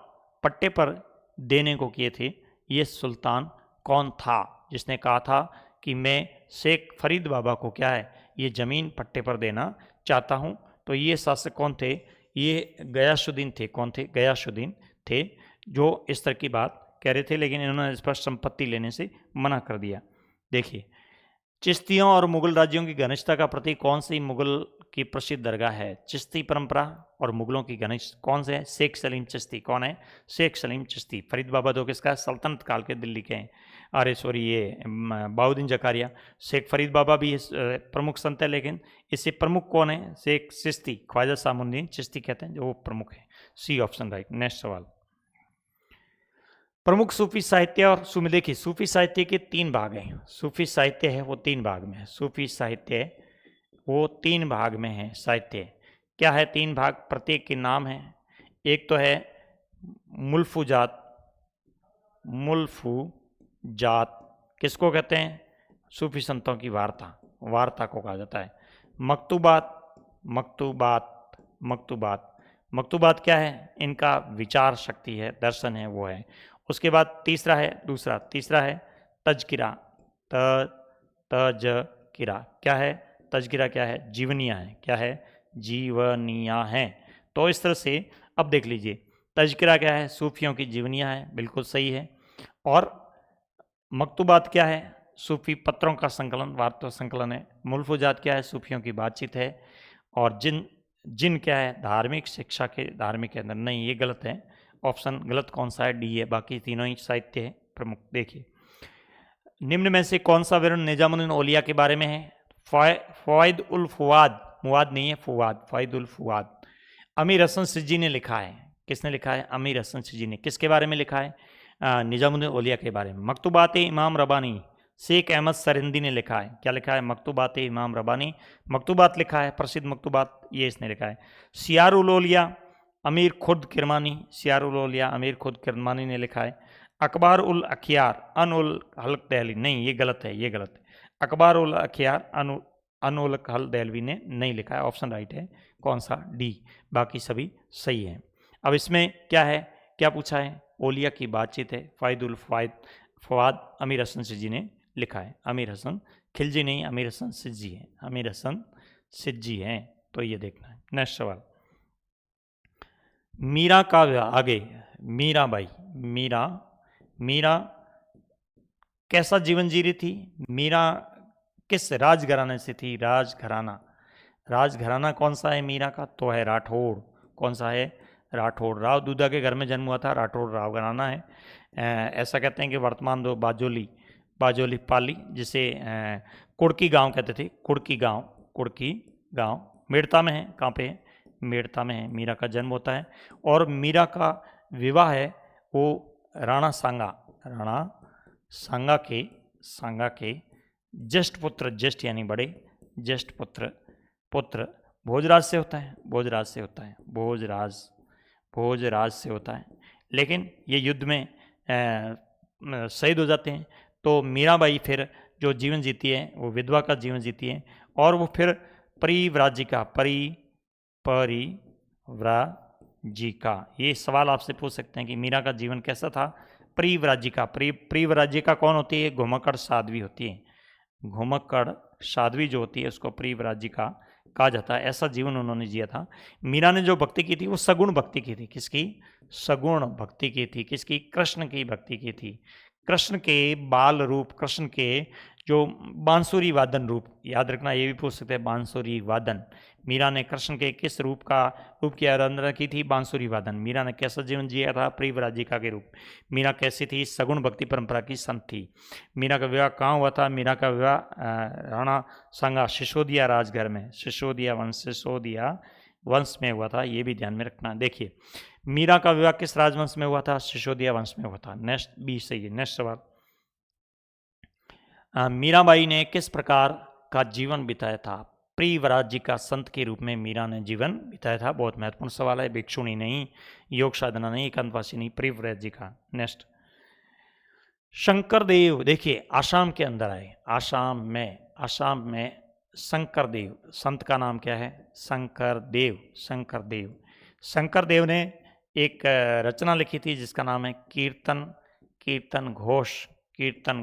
पट्टे पर देने को किए थे, ये सुल्तान कौन था जिसने कहा था कि मैं शेख फरीद बाबा को क्या है, ये ज़मीन पट्टे पर देना चाहता हूँ? तो ये शासक कौन थे? ये गयासुद्दीन थे। कौन थे? गयासुद्दीन थे, जो इस तरह की बात कह रहे थे, लेकिन इन्होंने इस पर संपत्ति लेने से मना कर दिया। देखिए, चिश्तियों और मुगल राज्यों की घनिष्ठता का प्रतीक कौन सी मुगल की प्रसिद्ध दरगाह है? चिश्ती परंपरा और मुगलों की घनिष्ठ कौन से है? शेख सलीम चिश्ती। कौन है? शेख सलीम चिश्ती। फरीद बाबा तो किसका? सल्तनत काल के दिल्ली के हैं। अरे सॉरी, ये बाउद्दीन जकारिया। शेख फरीद बाबा भी प्रमुख संत है, लेकिन इससे प्रमुख कौन है? शेख चिश्ती, ख्वाजा सामुद्दीन चिश्ती कहते हैं, जो वो प्रमुख है। C option right. नेक्स्ट सवाल, प्रमुख सूफी साहित्य और सुमे। देखिए, सूफी साहित्य के 3 भाग हैं। सूफी साहित्य है वो 3 भाग में है। सूफी साहित्य वो 3 भाग में है। साहित्य क्या है? 3 भाग, प्रत्येक के नाम है। एक तो है मुल्फुजात, मुल्फुजात किसको कहते हैं? सूफी संतों की वार्ता, वार्ता को कहा जाता है। मकतूबात, मकतूबात, मकतूबात, मकतूबात क्या है? इनका विचार शक्ति है, दर्शन है, वो है। उसके बाद तीसरा है तजकिरा, तजकिरा क्या है? तजकिरा क्या है? जीवनियाँ है। क्या है? जीवनियाँ हैं। तो इस तरह से अब देख लीजिए, तजकिरा क्या है? सूफियों की जीवनियाँ है, बिल्कुल सही है। और मकतूबात क्या है? सूफी पत्रों का संकलन, वार्ता संकलन है। मुल्फुजात क्या है? सूफियों की बातचीत है। और जिन क्या है? धार्मिक शिक्षा के, धार्मिक के अंदर। नहीं, ये गलत है, ऑप्शन गलत। कौन सा है? डी है। बाकी तीनों ही साहित्य है प्रमुख। देखिए, निम्न में से कौन सा विवरण निजामुद्दीन औलिया के बारे में है? फवाइद उल फुआद, मुआद नहीं है, फुआद, फवाइद उल फुआद, अमीर हसन सिजी ने लिखा है। किसने लिखा है? अमीर हसन सिजी ने। किसके बारे में लिखा है? निजामुद्दीन औलिया के बारे में। मकतूबात इमाम रबानी, शेख अहमद सरहिंदी ने लिखा है। क्या लिखा है? मकतूबात इमाम रबानी, मकतूबात लिखा है, प्रसिद्ध मकतूबात, ये इसने लिखा है। सियार उल औलिया, अमीर खुर्द किरमानी, सियार उल औलिया अमीर खुर्द किरमानी ने लिखा है। अकबर उल अखियार अन उल हल्क दहलवी, नहीं ये गलत है, ये गलत है। अकबर उल अखियार अन उल हल्क दहलवी ने नहीं लिखा है, ऑप्शन राइट है कौन सा, डी। बाकी सभी सही है। अब इसमें क्या है, क्या पूछा है, ओलिया की बातचीत है, फायदुल फवाद अमीर हसन सिज्जी ने लिखा है। अमीर हसन खिलजी नहीं, अमीर हसन सिज्जी है, अमीर हसन सिज्जी है। तो ये देखना है। नेक्स्ट सवाल, मीरा का विवाह, आगे मीराबाई, मीरा कैसा जीवन जी रही थी, मीरा किस राजघराने से थी, राजघराना कौन सा है मीरा का, तो है राठौड़। कौन सा है, राठौड़। राव दूधा के घर में जन्म हुआ था, राठौड़ राव घराना है। ऐसा कहते हैं कि वर्तमान दो बाजोली पाली, जिसे कुड़की गांव कहते थे, कुड़की गांव मेड़ता में है। कहाँ पे है, मेड़ता में है, मीरा का जन्म होता है। और मीरा का विवाह है वो राणा सांगा के ज्येष्ठ पुत्र, ज्येष्ठ यानी बड़े, ज्येष्ठ पुत्र भोजराज से होता है, भोजराज से होता है। लेकिन ये युद्ध में शहीद हो जाते हैं। तो मीराबाई फिर जो जीवन जीती है वो विधवा का जीवन जीती है, और वो फिर परिव्राजिका, ये सवाल आपसे पूछ सकते हैं कि मीरा का जीवन कैसा था। परिव्राजिका कौन होती है, घुमक्कड़ साध्वी होती है। घुमक्कड़ साध्वी जो होती है उसको परिव्राजिका कहा जाता है। ऐसा जीवन उन्होंने जिया था। मीरा ने जो भक्ति की थी वो सगुण भक्ति की थी। किसकी, सगुण भक्ति की थी। किसकी, कृष्ण की भक्ति की थी। कृष्ण के बाल रूप, कृष्ण के जो बांसुरी वादन रूप, याद रखना ये भी पूछ सकते हैं, बांसुरी वादन। मीरा ने कृष्ण के किस रूप की आराधना की थी, बांसुरी वादन। मीरा ने कैसा जीवन जिया था, परिव्राजिका के रूप। मीरा कैसी थी, सगुण भक्ति परंपरा की संत थी। मीरा का विवाह कहाँ हुआ था, मीरा का विवाह राणा सांगा सिसोदिया राजघर में, सिसोदिया वंश में हुआ था। ये भी ध्यान में रखना। देखिए मीरा का विवाह किस राजवंश में हुआ था, सिसोदिया वंश में हुआ था। नेक्स्ट बी सही है। नेक्स्ट सवाल, मीराबाई ने किस प्रकार का जीवन बिताया था, परिव्राजिका संत के रूप में मीरा ने जीवन बिताया था। बहुत महत्वपूर्ण सवाल है। भिक्षुणी नहीं, योग साधना नहीं, एकांतवासी नहीं, परिव्राजिका। नेक्स्ट, शंकरदेव, देखिए आसाम के अंदर आए, आसाम में शंकरदेव संत का नाम क्या है, शंकरदेव ने एक रचना लिखी थी जिसका नाम है कीर्तन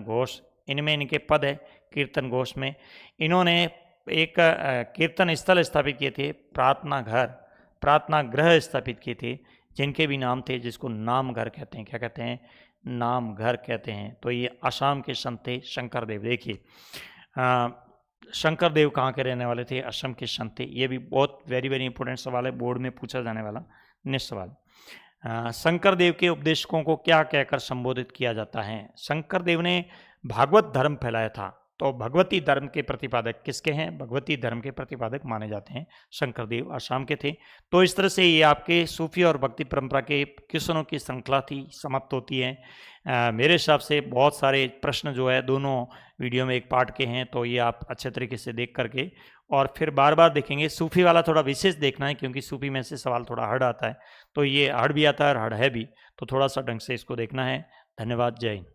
घोष। इनमें इनके पद है कीर्तन घोष में। इन्होंने एक कीर्तन स्थल स्थापित किए थे, प्रार्थना गृह स्थापित किए थे, जिनके भी नाम थे, जिसको नाम घर कहते हैं। क्या कहते हैं, नाम घर कहते हैं। तो ये आसाम के संत थे शंकरदेव। देखिए शंकरदेव कहाँ के रहने वाले थे, असम के संत थे। ये भी बहुत वेरी इंपॉर्टेंट सवाल है, बोर्ड में पूछा जाने वाला। नेक्स्ट सवाल, शंकरदेव के उपदेशकों को क्या कहकर संबोधित किया जाता है। शंकरदेव ने भागवत धर्म फैलाया था। तो भगवती धर्म के प्रतिपादक किसके हैं, भगवती धर्म के प्रतिपादक माने जाते हैं शंकरदेव, आसाम के थे। तो इस तरह से ये आपके सूफी और भक्ति परंपरा के क्वेश्चनों की श्रृंखला थी, समाप्त होती है। मेरे हिसाब से बहुत सारे प्रश्न जो है दोनों वीडियो में एक पार्ट के हैं, तो ये आप अच्छे तरीके से देख करके और फिर बार बार देखेंगे। सूफी वाला थोड़ा विशेष देखना है, क्योंकि सूफी में से सवाल थोड़ा हार्ड आता है, तो ये हार्ड भी आता है और हार्ड है भी, तो थोड़ा सा ढंग से इसको देखना है। धन्यवाद, जय हिंद।